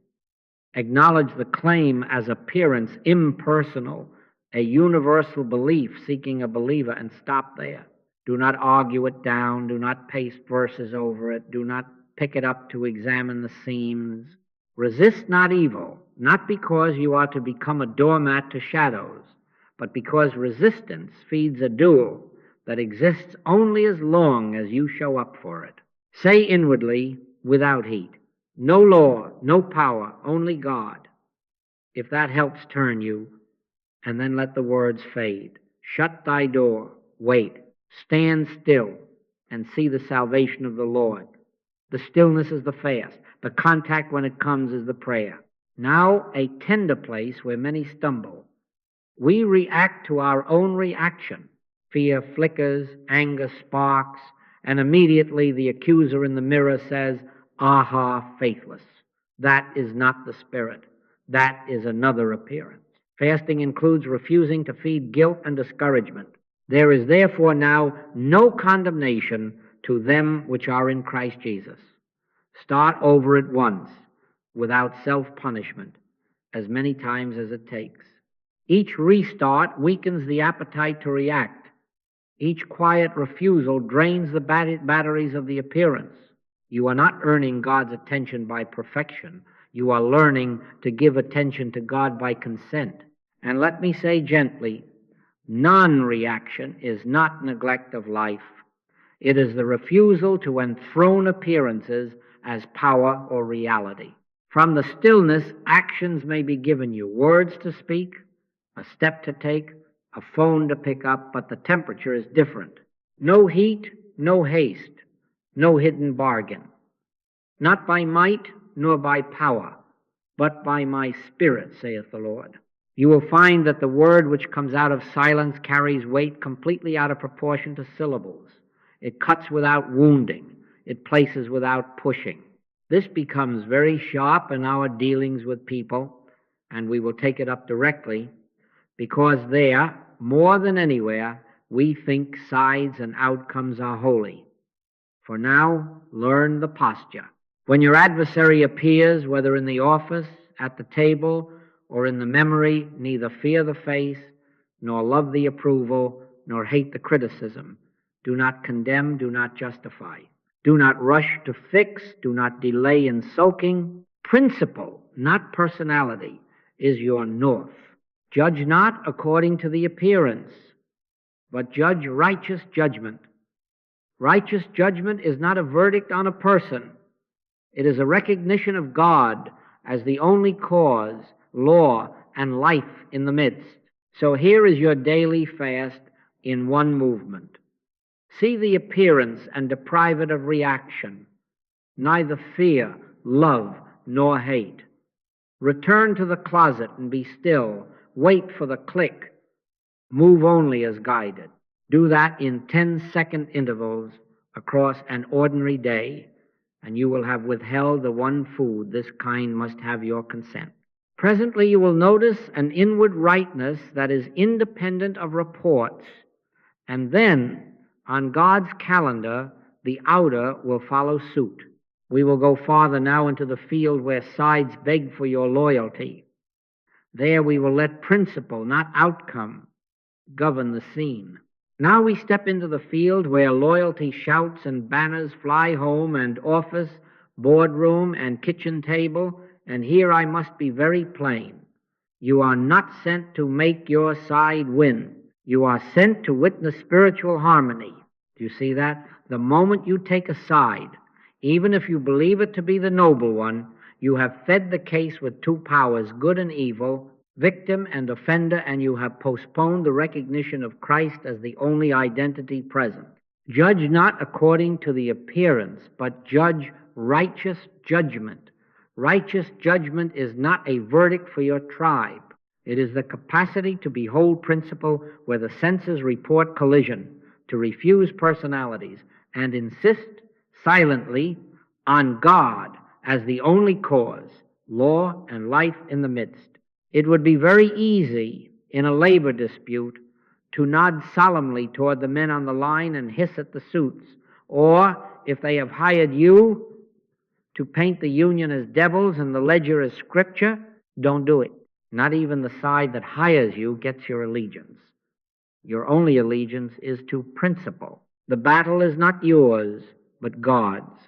Speaker 1: Acknowledge the claim as appearance impersonal, a universal belief seeking a believer, and stop there. Do not argue it down. Do not paste verses over it. Do not pick it up to examine the seams. Resist not evil, not because you are to become a doormat to shadows, but because resistance feeds a duel that exists only as long as you show up for it. Say inwardly, without heat, no law, no power, only God. If that helps turn you, and then let the words fade. Shut thy door, wait, stand still, and see the salvation of the Lord. The stillness is the fast. The contact when it comes is the prayer. Now a tender place where many stumble. We react to our own reaction. Fear flickers, anger sparks, and immediately the accuser in the mirror says, aha, faithless. That is not the spirit. That is another appearance. Fasting includes refusing to feed guilt and discouragement. There is therefore now no condemnation to them which are in Christ Jesus. Start over at once, without self-punishment, as many times as it takes. Each restart weakens the appetite to react. Each quiet refusal drains the batteries of the appearance. You are not earning God's attention by perfection. You are learning to give attention to God by consent. And let me say gently, non-reaction is not neglect of life. It is the refusal to enthrone appearances as power or reality. From the stillness, actions may be given you, words to speak, a step to take, a phone to pick up, but the temperature is different. No heat, no haste, no hidden bargain. Not by might, nor by power, but by my Spirit, saith the Lord. You will find that the word which comes out of silence carries weight completely out of proportion to syllables. It cuts without wounding. It places without pushing. This becomes very sharp in our dealings with people, and we will take it up directly, because there, more than anywhere, we think sides and outcomes are holy. For now, learn the posture. When your adversary appears, whether in the office, at the table, or in the memory, neither fear the face, nor love the approval, nor hate the criticism. Do not condemn, do not justify. Do not rush to fix, do not delay in sulking. Principle, not personality, is your north. Judge not according to the appearance, but judge righteous judgment. Righteous judgment is not a verdict on a person. It is a recognition of God as the only cause, law, and life in the midst. So here is your daily fast in one movement. See the appearance and deprive it of reaction, neither fear, love, nor hate. Return to the closet and be still. Wait for the click. Move only as guided. Do that in 10-second intervals across an ordinary day, and you will have withheld the one food this kind must have your consent. Presently you will notice an inward rightness that is independent of reports, and then, on God's calendar, the outer will follow suit. We will go farther now into the field where sides beg for your loyalty. There we will let principle, not outcome, govern the scene. Now we step into the field where loyalty shouts and banners fly home, and office, boardroom, and kitchen table, and here I must be very plain. You are not sent to make your side win. You are sent to witness spiritual harmony. Do you see that? The moment you take a side, even if you believe it to be the noble one, you have fed the case with two powers, good and evil, victim and offender, and you have postponed the recognition of Christ as the only identity present. Judge not according to the appearance, but judge righteous judgment. Righteous judgment is not a verdict for your tribe. It is the capacity to behold principle where the senses report collision, to refuse personalities, and insist silently on God as the only cause, law and life in the midst. It would be very easy in a labor dispute to nod solemnly toward the men on the line and hiss at the suits, or if they have hired you to paint the Union as devils and the ledger as Scripture, don't do it. Not even the side that hires you gets your allegiance. Your only allegiance is to principle. The battle is not yours, but God's.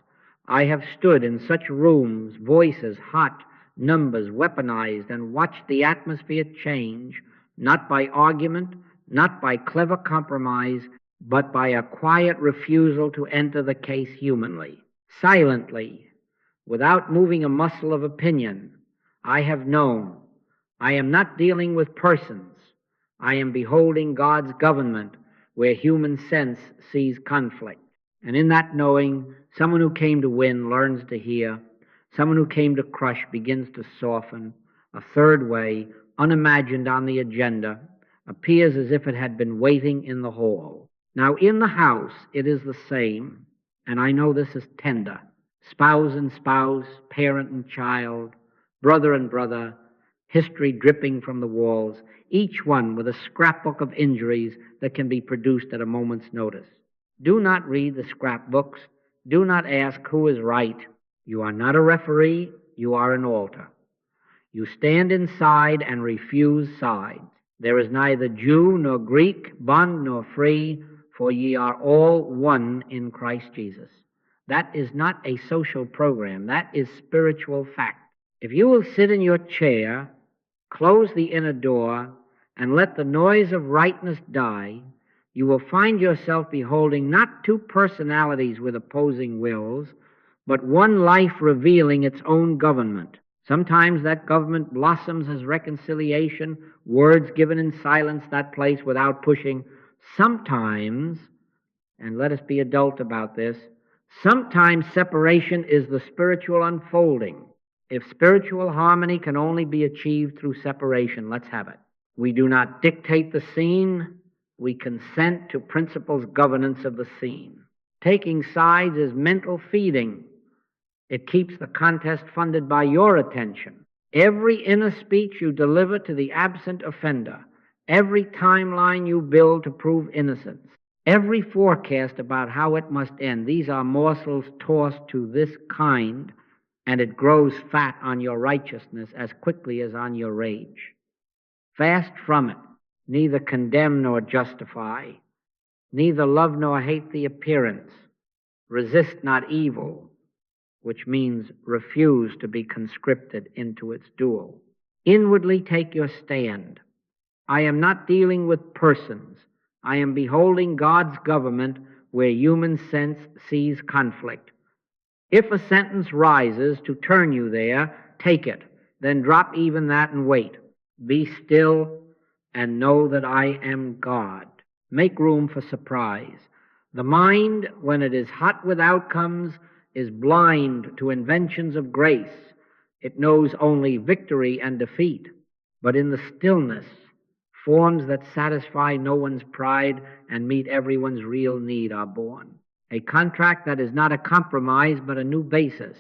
Speaker 1: I have stood in such rooms, voices hot, numbers weaponized, and watched the atmosphere change, not by argument, not by clever compromise, but by a quiet refusal to enter the case humanly, silently, without moving a muscle of opinion. I have known. I am not dealing with persons. I am beholding God's government where human sense sees conflict. And in that knowing, someone who came to win learns to hear. Someone who came to crush begins to soften. A third way, unimagined on the agenda, appears as if it had been waiting in the hall. Now, in the house, it is the same, and I know this is tender. Spouse and spouse, parent and child, brother and brother, history dripping from the walls, each one with a scrapbook of injuries that can be produced at a moment's notice. Do not read the scrapbooks. Do not ask who is right. You are not a referee. You are an altar. You stand inside and refuse sides. There is neither Jew nor Greek, bond nor free, for ye are all one in Christ Jesus. That is not a social program. That is spiritual fact. If you will sit in your chair, close the inner door, and let the noise of rightness die, you will find yourself beholding not two personalities with opposing wills, but one life revealing its own government. Sometimes that government blossoms as reconciliation, words given in silence that place without pushing. Sometimes, and let us be adult about this, sometimes separation is the spiritual unfolding. If spiritual harmony can only be achieved through separation, let's have it. We do not dictate the scene. We consent to principles' governance of the scene. Taking sides is mental feeding. It keeps the contest funded by your attention. Every inner speech you deliver to the absent offender, every timeline you build to prove innocence, every forecast about how it must end, these are morsels tossed to this kind, and it grows fat on your righteousness as quickly as on your rage. Fast from it. Neither condemn nor justify. Neither love nor hate the appearance. Resist not evil, which means refuse to be conscripted into its duel. Inwardly take your stand. I am not dealing with persons. I am beholding God's government where human sense sees conflict. If a sentence rises to turn you there, take it. Then drop even that and wait. Be still and know that I am God. Make room for surprise. The mind, when it is hot with outcomes, is blind to inventions of grace. It knows only victory and defeat. But in the stillness, forms that satisfy no one's pride and meet everyone's real need are born. A contract that is not a compromise but a new basis.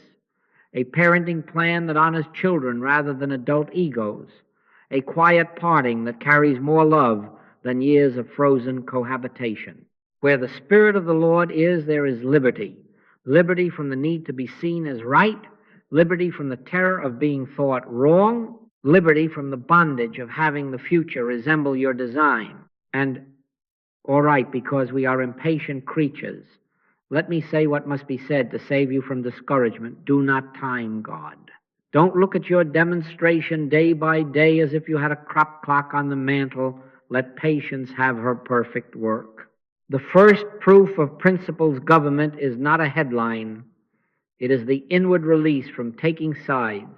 Speaker 1: A parenting plan that honors children rather than adult egos. A quiet parting that carries more love than years of frozen cohabitation. Where the Spirit of the Lord is, there is liberty. Liberty from the need to be seen as right. Liberty from the terror of being thought wrong. Liberty from the bondage of having the future resemble your design. And, all right, because we are impatient creatures, let me say what must be said to save you from discouragement. Do not time God. Don't look at your demonstration day by day as if you had a crop clock on the mantle. Let patience have her perfect work. The first proof of principles government is not a headline. It is the inward release from taking sides,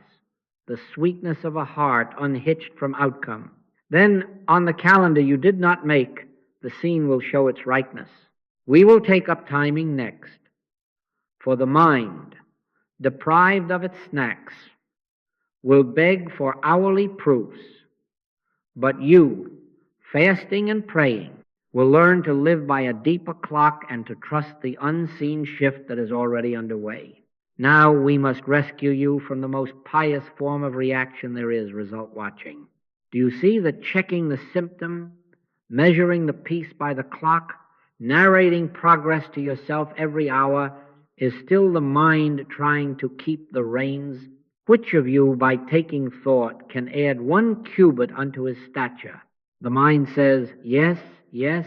Speaker 1: the sweetness of a heart unhitched from outcome. Then, on the calendar you did not make, the scene will show its rightness. We will take up timing next. For the mind, deprived of its snacks, will beg for hourly proofs, but you, fasting and praying, will learn to live by a deeper clock and to trust the unseen shift that is already underway. Now we must rescue you from the most pious form of reaction there is, result watching. Do you see that checking the symptom, measuring the piece by the clock, narrating progress to yourself every hour Is still the mind trying to keep the reins? Which of you, by taking thought, can add 1 cubit unto his stature? The mind says, yes, yes,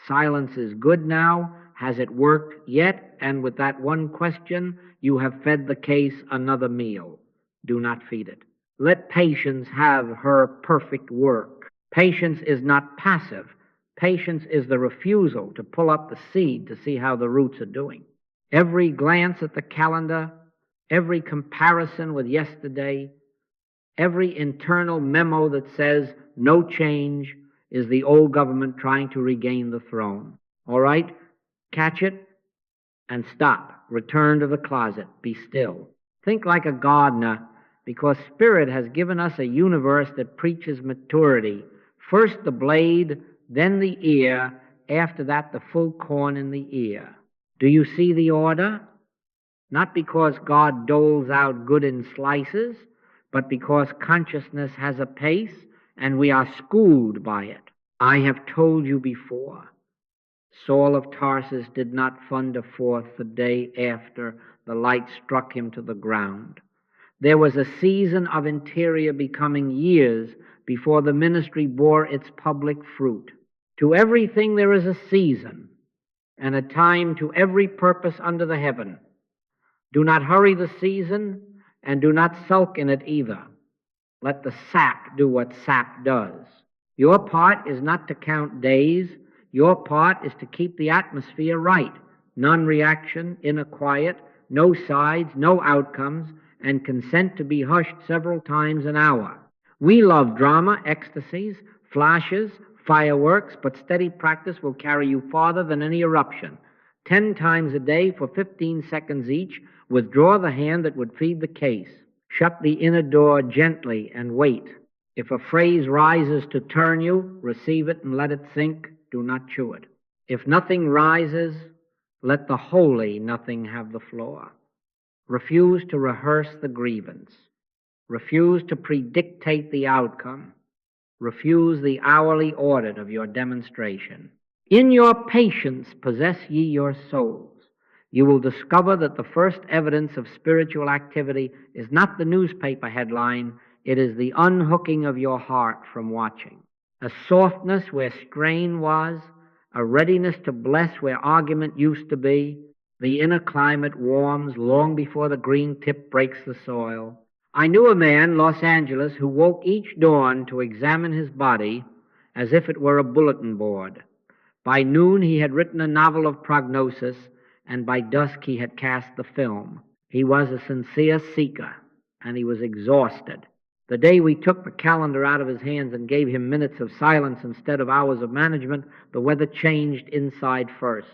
Speaker 1: silence is good now. Has it worked yet? And with that one question, you have fed the case another meal. Do not feed it. Let patience have her perfect work. Patience is not passive. Patience is the refusal to pull up the seed to see how the roots are doing. Every glance at the calendar, every comparison with yesterday, every internal memo that says no change is the old government trying to regain the throne. All right? Catch it and stop. Return to the closet. Be still. Think like a gardener, because Spirit has given us a universe that preaches maturity. First the blade, then the ear, after that the full corn in the ear. Do you see the order? Not because God doles out good in slices, but because consciousness has a pace and we are schooled by it. I have told you before, Saul of Tarsus did not thunder forth the day after the light struck him to the ground. There was a season of interior becoming years before the ministry bore its public fruit. To everything there is a season, and a time to every purpose under the heaven. Do not hurry the season, and do not sulk in it either. Let the sap do what sap does. Your part is not to count days. Your part is to keep the atmosphere right. Non-reaction, inner quiet, no sides, no outcomes, and consent to be hushed several times an hour. We love drama, ecstasies, flashes, fireworks, but steady practice will carry you farther than any eruption. 10 times a day for 15 seconds each, withdraw the hand that would feed the case. Shut the inner door gently and wait. If a phrase rises to turn you, receive it and let it sink. Do not chew it. If nothing rises, let the holy nothing have the floor. Refuse to rehearse the grievance. Refuse to predictate the outcome. Refuse the hourly audit of your demonstration. In your patience possess ye your souls. You will discover that the first evidence of spiritual activity is not the newspaper headline, it is the unhooking of your heart from watching. A softness where strain was, a readiness to bless where argument used to be. The inner climate warms long before the green tip breaks the soil. I knew a man, Los Angeles, who woke each dawn to examine his body as if it were a bulletin board. By noon he had written a novel of prognosis, and by dusk he had cast the film. He was a sincere seeker, and he was exhausted. The day we took the calendar out of his hands and gave him minutes of silence instead of hours of management, the weather changed inside first.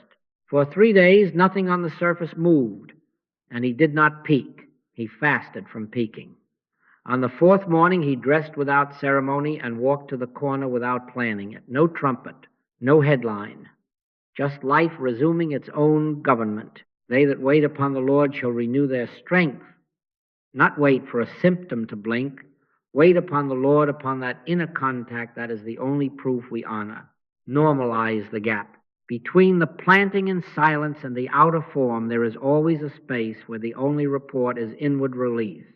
Speaker 1: For 3 days, nothing on the surface moved, and he did not peak. He fasted from peaking. On the 4th morning, he dressed without ceremony and walked to the corner without planning it. No trumpet, no headline, just life resuming its own government. They that wait upon the Lord shall renew their strength. Not wait for a symptom to blink. Wait upon the Lord, upon that inner contact that is the only proof we honor. Normalize the gap. Between the planting in silence and the outer form, there is always a space where the only report is inward release.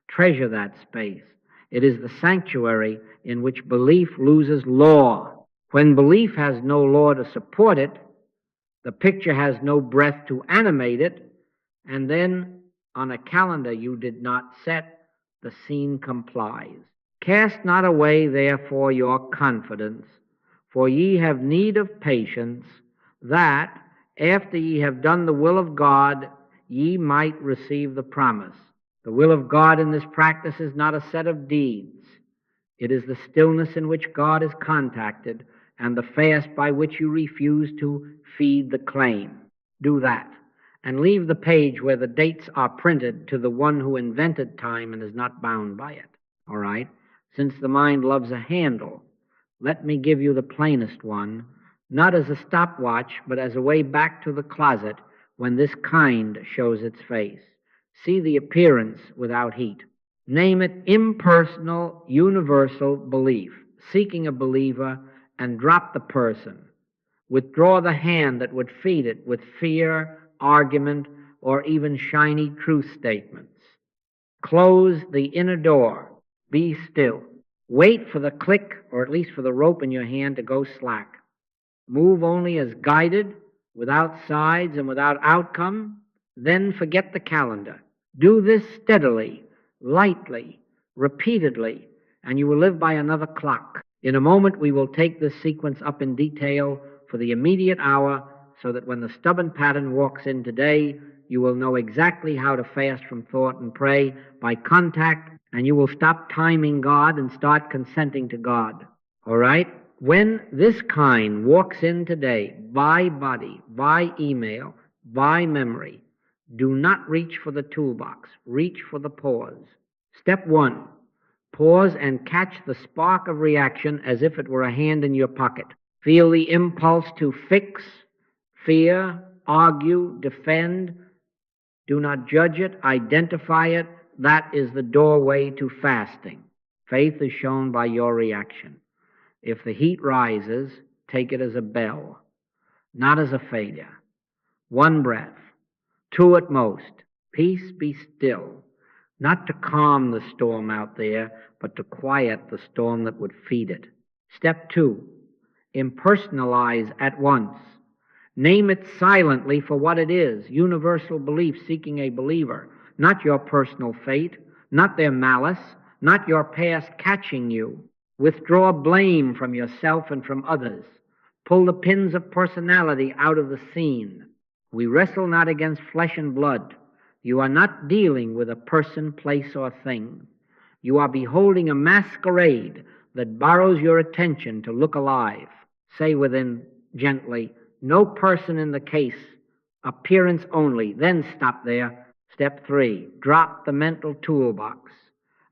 Speaker 1: Treasure that space. It is the sanctuary in which belief loses law. When belief has no law to support it, the picture has no breath to animate it, and then on a calendar you did not set, the scene complies. Cast not away, therefore, your confidence, for ye have need of patience, that, after ye have done the will of God, ye might receive the promise. The will of God in this practice is not a set of deeds. It is the stillness in which God is contacted and the fast by which you refuse to feed the claim. Do that, and leave the page where the dates are printed to the one who invented time and is not bound by it. All right? Since the mind loves a handle, let me give you the plainest one, not as a stopwatch, but as a way back to the closet when this kind shows its face. See the appearance without heat. Name it impersonal, universal belief, seeking a believer, and drop the person. Withdraw the hand that would feed it with fear, argument, or even shiny truth statements. Close the inner door. Be still. Wait for the click, or at least for the rope in your hand to go slack. Move only as guided, without sides and without outcome. Then forget the calendar. Do this steadily, lightly, repeatedly, and you will live by another clock. In a moment, we will take this sequence up in detail for the immediate hour, so that when the stubborn pattern walks in today, you will know exactly how to fast from thought and pray by contact, and you will stop timing God and start consenting to God. All right? When this kind walks in today, by body, by email, by memory, do not reach for the toolbox. Reach for the pause. Step 1, pause and catch the spark of reaction as if it were a hand in your pocket. Feel the impulse to fix, fear, argue, defend. Do not judge it, identify it. That is the doorway to fasting. Faith is shown by your reaction. If the heat rises, take it as a bell, not as a failure. 1 breath, 2 at most. Peace, be still. Not to calm the storm out there, but to quiet the storm that would feed it. Step 2, impersonalize at once. Name it silently for what it is, universal belief seeking a believer, not your personal fate, not their malice, not your past catching you. Withdraw blame from yourself and from others. Pull the pins of personality out of the scene. We wrestle not against flesh and blood. You are not dealing with a person, place, or thing. You are beholding a masquerade that borrows your attention to look alive. Say within gently, no person in the case, appearance only. Then stop there. Step 3, drop the mental toolbox.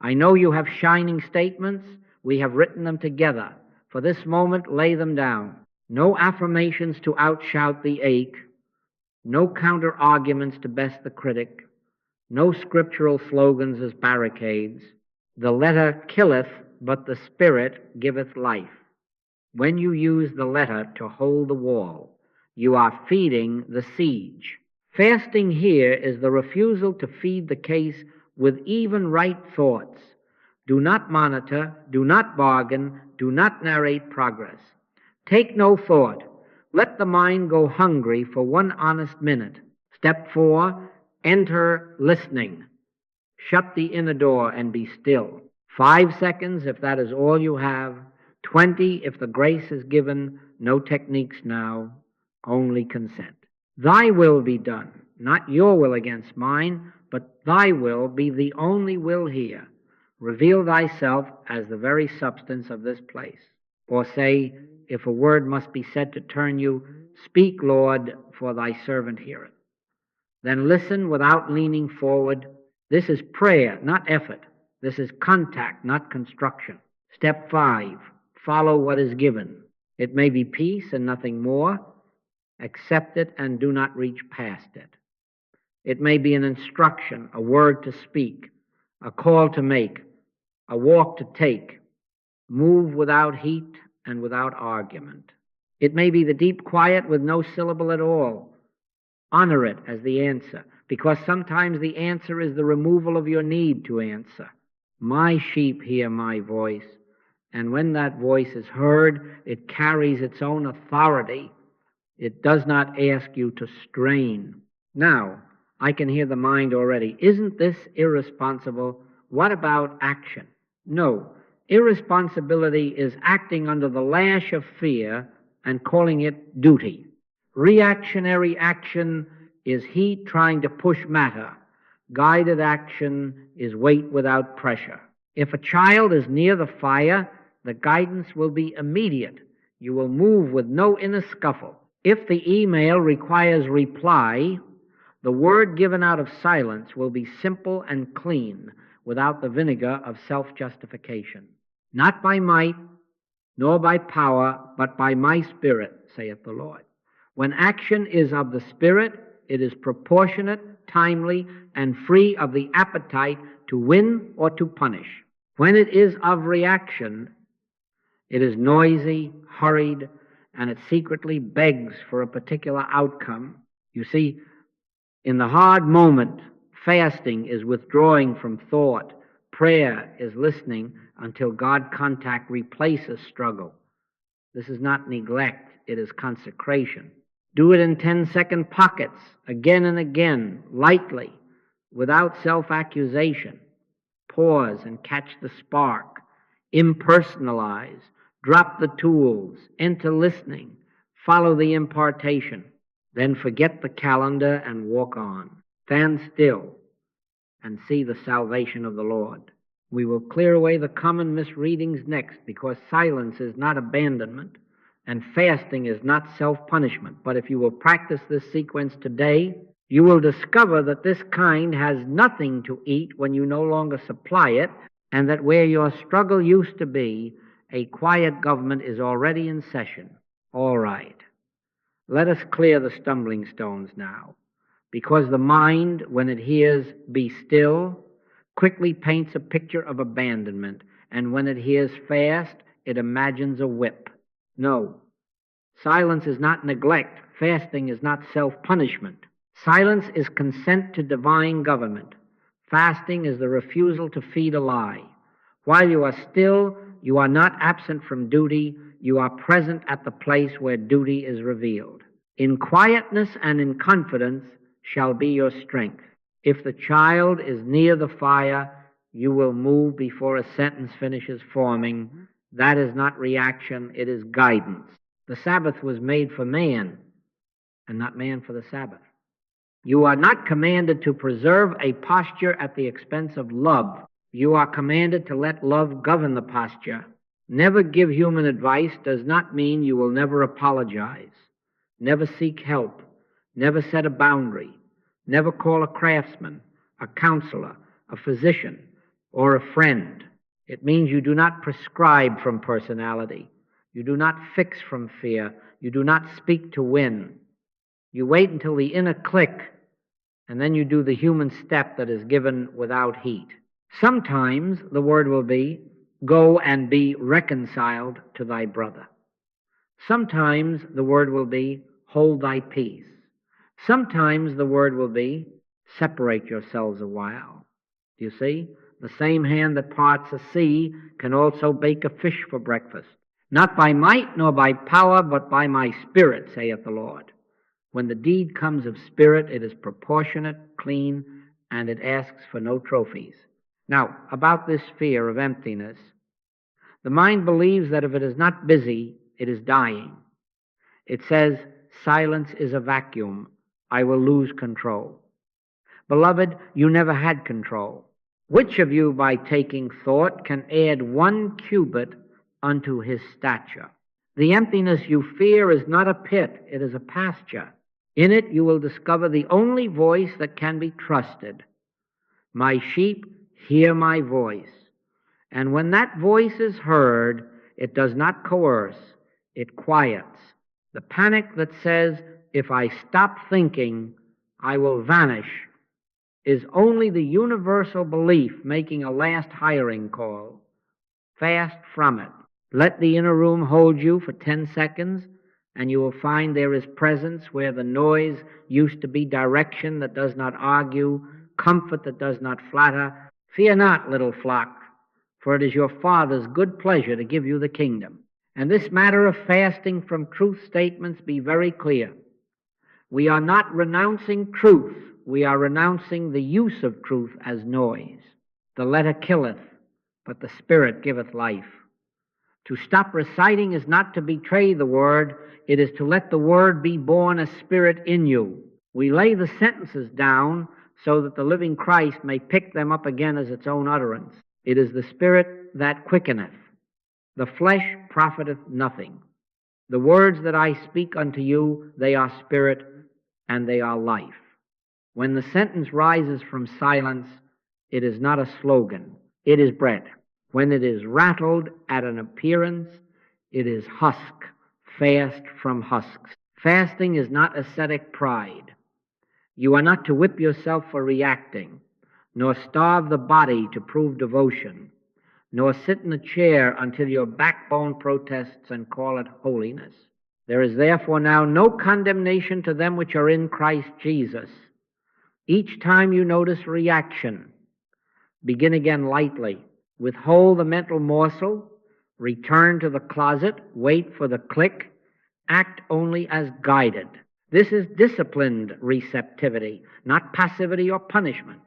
Speaker 1: I know you have shining statements. We have written them together. For this moment, lay them down. No affirmations to outshout the ache. No counter-arguments to best the critic. No scriptural slogans as barricades. The letter killeth, but the spirit giveth life. When you use the letter to hold the wall, you are feeding the siege. Fasting here is the refusal to feed the case with even right thoughts. Do not monitor, do not bargain, do not narrate progress. Take no thought. Let the mind go hungry for 1 honest minute. Step 4, enter listening. Shut the inner door and be still. 5 seconds if that is all you have. 20 if the grace is given. No techniques now, only consent. Thy will be done, not your will against mine, but thy will be the only will here. Reveal thyself as the very substance of this place. Or say, if a word must be said to turn you, speak, Lord, for thy servant heareth. Then listen without leaning forward. This is prayer, not effort. This is contact, not construction. Step 5, follow what is given. It may be peace and nothing more. Accept it and do not reach past it. It may be an instruction, a word to speak, a call to make, a walk to take. Move without heat and without argument. It may be the deep quiet with no syllable at all. Honor it as the answer, because sometimes the answer is the removal of your need to answer. My sheep hear my voice, and when that voice is heard, it carries its own authority. It does not ask you to strain. Now, I can hear the mind already. Isn't this irresponsible? What about action? No. Irresponsibility is acting under the lash of fear and calling it duty. Reactionary action is heat trying to push matter. Guided action is weight without pressure. If a child is near the fire, the guidance will be immediate. You will move with no inner scuffle. If the email requires reply, the word given out of silence will be simple and clean, without the vinegar of self-justification. Not by might, nor by power, but by my Spirit, saith the Lord. When action is of the Spirit, it is proportionate, timely, and free of the appetite to win or to punish. When it is of reaction, it is noisy, hurried, and it secretly begs for a particular outcome. You see, In the hard moment, fasting is withdrawing from thought. Prayer is listening until God contact replaces struggle. This is not neglect, it is consecration. Do it in 10-second pockets, again and again, lightly, without self-accusation. Pause and catch the spark. Impersonalize. Drop the tools. Enter listening. Follow the impartation. Then forget the calendar and walk on. Stand still and see the salvation of the Lord. We will clear away the common misreadings next, because silence is not abandonment and fasting is not self-punishment. But if you will practice this sequence today, you will discover that this kind has nothing to eat when you no longer supply it, and that where your struggle used to be, a quiet government is already in session. All right. Let us clear the stumbling stones now, because the mind, when it hears "be still," quickly paints a picture of abandonment, and when it hears "fast," it imagines a whip. No, silence is not neglect. Fasting is not self-punishment. Silence is consent to divine government. Fasting is the refusal to feed a lie. While you are still, you are not absent from duty. You are present at the place where duty is revealed. In quietness and in confidence shall be your strength. If the child is near the fire, you will move before a sentence finishes forming. That is not reaction, it is guidance. The Sabbath was made for man, and not man for the Sabbath. You are not commanded to preserve a posture at the expense of love. You are commanded to let love govern the posture. Never give human advice does not mean you will never apologize, never seek help, never set a boundary, never call a craftsman, a counselor, a physician, or a friend. It means you do not prescribe from personality. You do not fix from fear. You do not speak to win. You wait until the inner click, and then you do the human step that is given without heat. Sometimes the word will be, "Go and be reconciled to thy brother." Sometimes the word will be, "Hold thy peace." Sometimes the word will be, "Separate yourselves a while." Do you see? The same hand that parts a sea can also bake a fish for breakfast. Not by might nor by power, but by my Spirit, saith the Lord. When the deed comes of spirit, it is proportionate, clean, and it asks for no trophies. Now, about this fear of emptiness, the mind believes that if it is not busy, it is dying. It says, "Silence is a vacuum. I will lose control." Beloved, you never had control. Which of you, by taking thought, can add 1 cubit unto his stature? The emptiness you fear is not a pit, it is a pasture. In it you will discover the only voice that can be trusted. My sheep hear my voice. And when that voice is heard, it does not coerce, it quiets. The panic that says, "If I stop thinking, I will vanish," is only the universal belief making a last hiring call. Fast from it. Let the inner room hold you for 10 seconds, and you will find there is presence where the noise used to be direction that does not argue, comfort that does not flatter. Fear not, little flock, for it is your Father's good pleasure to give you the kingdom. And this matter of fasting from truth statements, be very clear. We are not renouncing truth. We are renouncing the use of truth as noise. The letter killeth, but the Spirit giveth life. To stop reciting is not to betray the Word. It is to let the Word be born a spirit in you. We lay the sentences down so that the living Christ may pick them up again as its own utterance. It is the Spirit that quickeneth. The flesh profiteth nothing. The words that I speak unto you, they are spirit and they are life. When the sentence rises from silence, it is not a slogan. It is bread. When it is rattled at an appearance, it is husk, fast from husks. Fasting is not ascetic pride. You are not to whip yourself for reacting, nor starve the body to prove devotion, nor sit in a chair until your backbone protests and call it holiness. There is therefore now no condemnation to them which are in Christ Jesus, Each time you notice reaction, begin again lightly. Withhold the mental morsel, return to the closet, wait for the click, act only as guided. This is disciplined receptivity, not passivity or punishment.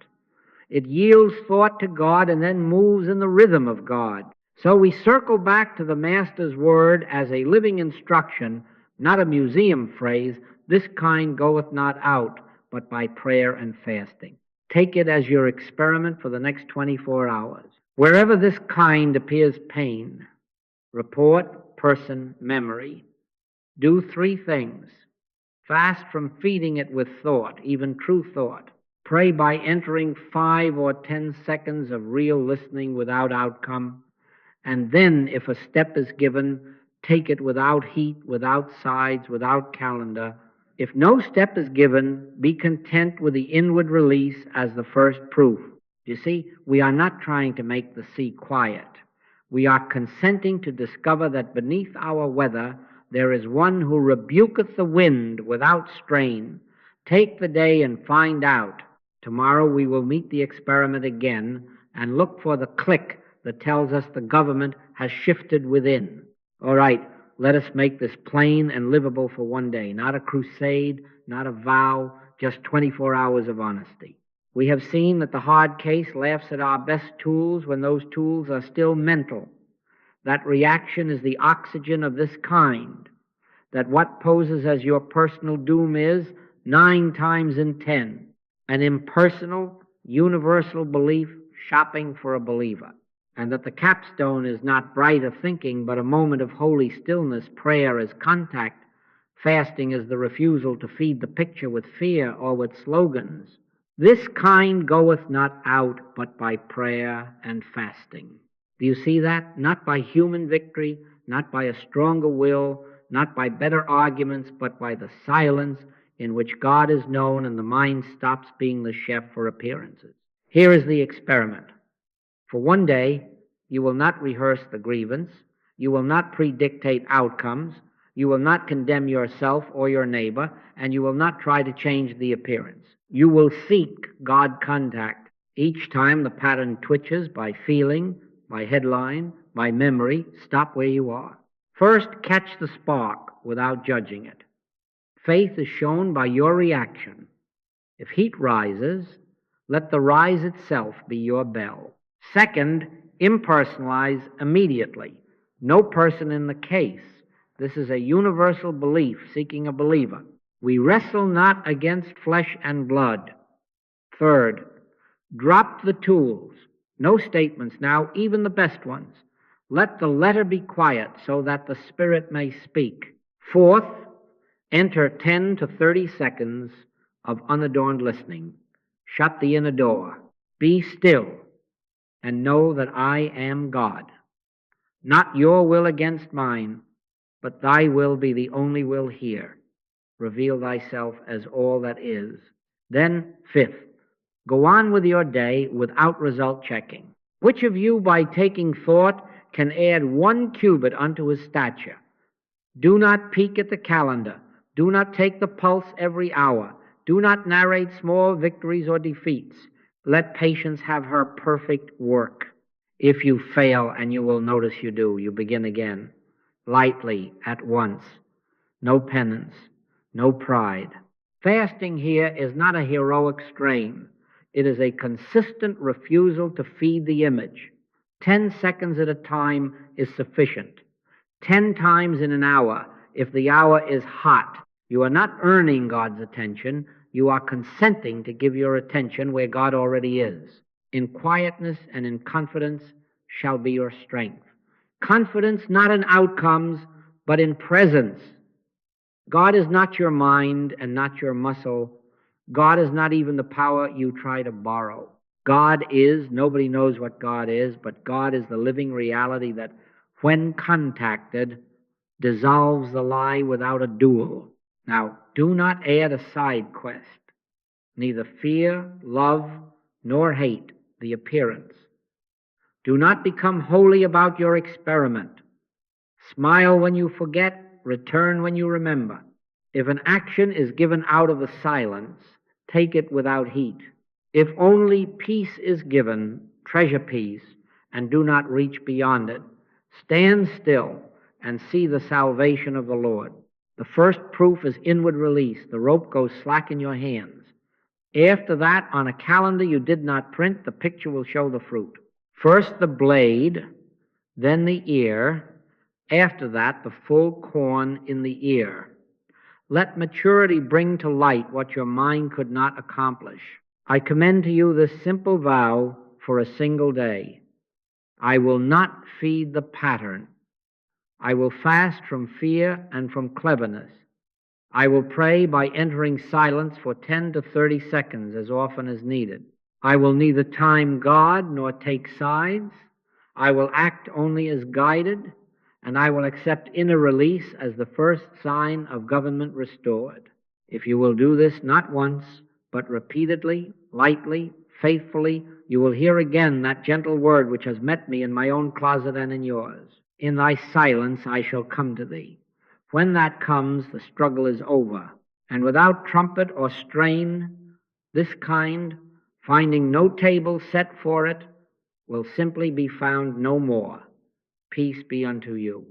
Speaker 1: It yields thought to God and then moves in the rhythm of God. So we circle back to the Master's word as a living instruction, not a museum phrase. This kind goeth not out but by prayer and fasting. Take it as your experiment for the next 24 hours. Wherever this kind appears pain, report, person, memory, do three things. Fast from feeding it with thought, even true thought. Pray by entering 5 or 10 seconds of real listening without outcome. And then, if a step is given, take it without heat, without sides, without calendar. If no step is given, be content with the inward release as the first proof. You see, we are not trying to make the sea quiet. We are consenting to discover that beneath our weather there is one who rebuketh the wind without strain. Take the day and find out. Tomorrow we will meet the experiment again and look for the click that tells us the government has shifted within. All right, let us make this plain and livable for one day. Not a crusade, not a vow, just 24 hours of honesty. We have seen that the hard case laughs at our best tools when those tools are still mental. That reaction is the oxygen of this kind. That what poses as your personal doom is, 9 times in 10, an impersonal, universal belief shopping for a believer. And that the capstone is not bright of thinking, but a moment of holy stillness, prayer as contact, fasting as the refusal to feed the picture with fear or with slogans. This kind goeth not out but by prayer and fasting. Do you see that? Not by human victory, not by a stronger will, not by better arguments, but by the silence in which God is known and the mind stops being the chef for appearances. Here is the experiment. For one day, you will not rehearse the grievance. You will not predictate outcomes. You will not condemn yourself or your neighbor, and you will not try to change the appearance. You will seek God contact. Each time the pattern twitches by feeling, by headline, by memory, stop where you are. First, catch the spark without judging it. Faith is shown by your reaction. If heat rises, let the rise itself be your bell. Second, impersonalize immediately. No person in the case. This is a universal belief seeking a believer. We wrestle not against flesh and blood. Third, drop the tools. No statements now, even the best ones. Let the letter be quiet so that the spirit may speak. Fourth, enter 10 to 30 seconds of unadorned listening. Shut the inner door. Be still and know that I am God. Not your will against mine, but thy will be the only will here. Reveal thyself as all that is. Then, fifth, go on with your day without result checking. Which of you, by taking thought, can add 1 cubit unto his stature? Do not peek at the calendar. Do not take the pulse every hour. Do not narrate small victories or defeats. Let patience have her perfect work. If you fail, and you will notice you do, you begin again. Lightly, at once. No penance, no pride. Fasting here is not a heroic strain. It is a consistent refusal to feed the image. 10 seconds at a time is sufficient. 10 times in an hour, if the hour is hot. You are not earning God's attention. You are consenting to give your attention where God already is. In quietness and in confidence shall be your strength. Confidence not in outcomes, but in presence. God is not your mind and not your muscle. God is not even the power you try to borrow. God is, nobody knows what God is, but God is the living reality that, when contacted, dissolves the lie without a duel. Now, do not add a side quest. Neither fear, love, nor hate the appearance. Do not become holy about your experiment. Smile when you forget, return when you remember. If an action is given out of the silence, take it without heat. If only peace is given, treasure peace, and do not reach beyond it. Stand still and see the salvation of the Lord. The first proof is inward release. The rope goes slack in your hands. After that, on a calendar you did not print, the picture will show the fruit. First the blade, then the ear, after that the full corn in the ear. Let maturity bring to light what your mind could not accomplish. I commend to you this simple vow for a single day. I will not feed the pattern. I will fast from fear and from cleverness. I will pray by entering silence for 10 to 30 seconds as often as needed. I will neither time God nor take sides. I will act only as guided, and I will accept inner release as the first sign of government restored. If you will do this not once, but repeatedly, lightly, faithfully, you will hear again that gentle word which has met me in my own closet and in yours. In thy silence I shall come to thee. When that comes, the struggle is over, and without trumpet or strain, this kind, finding no table set for it, will simply be found no more. Peace be unto you.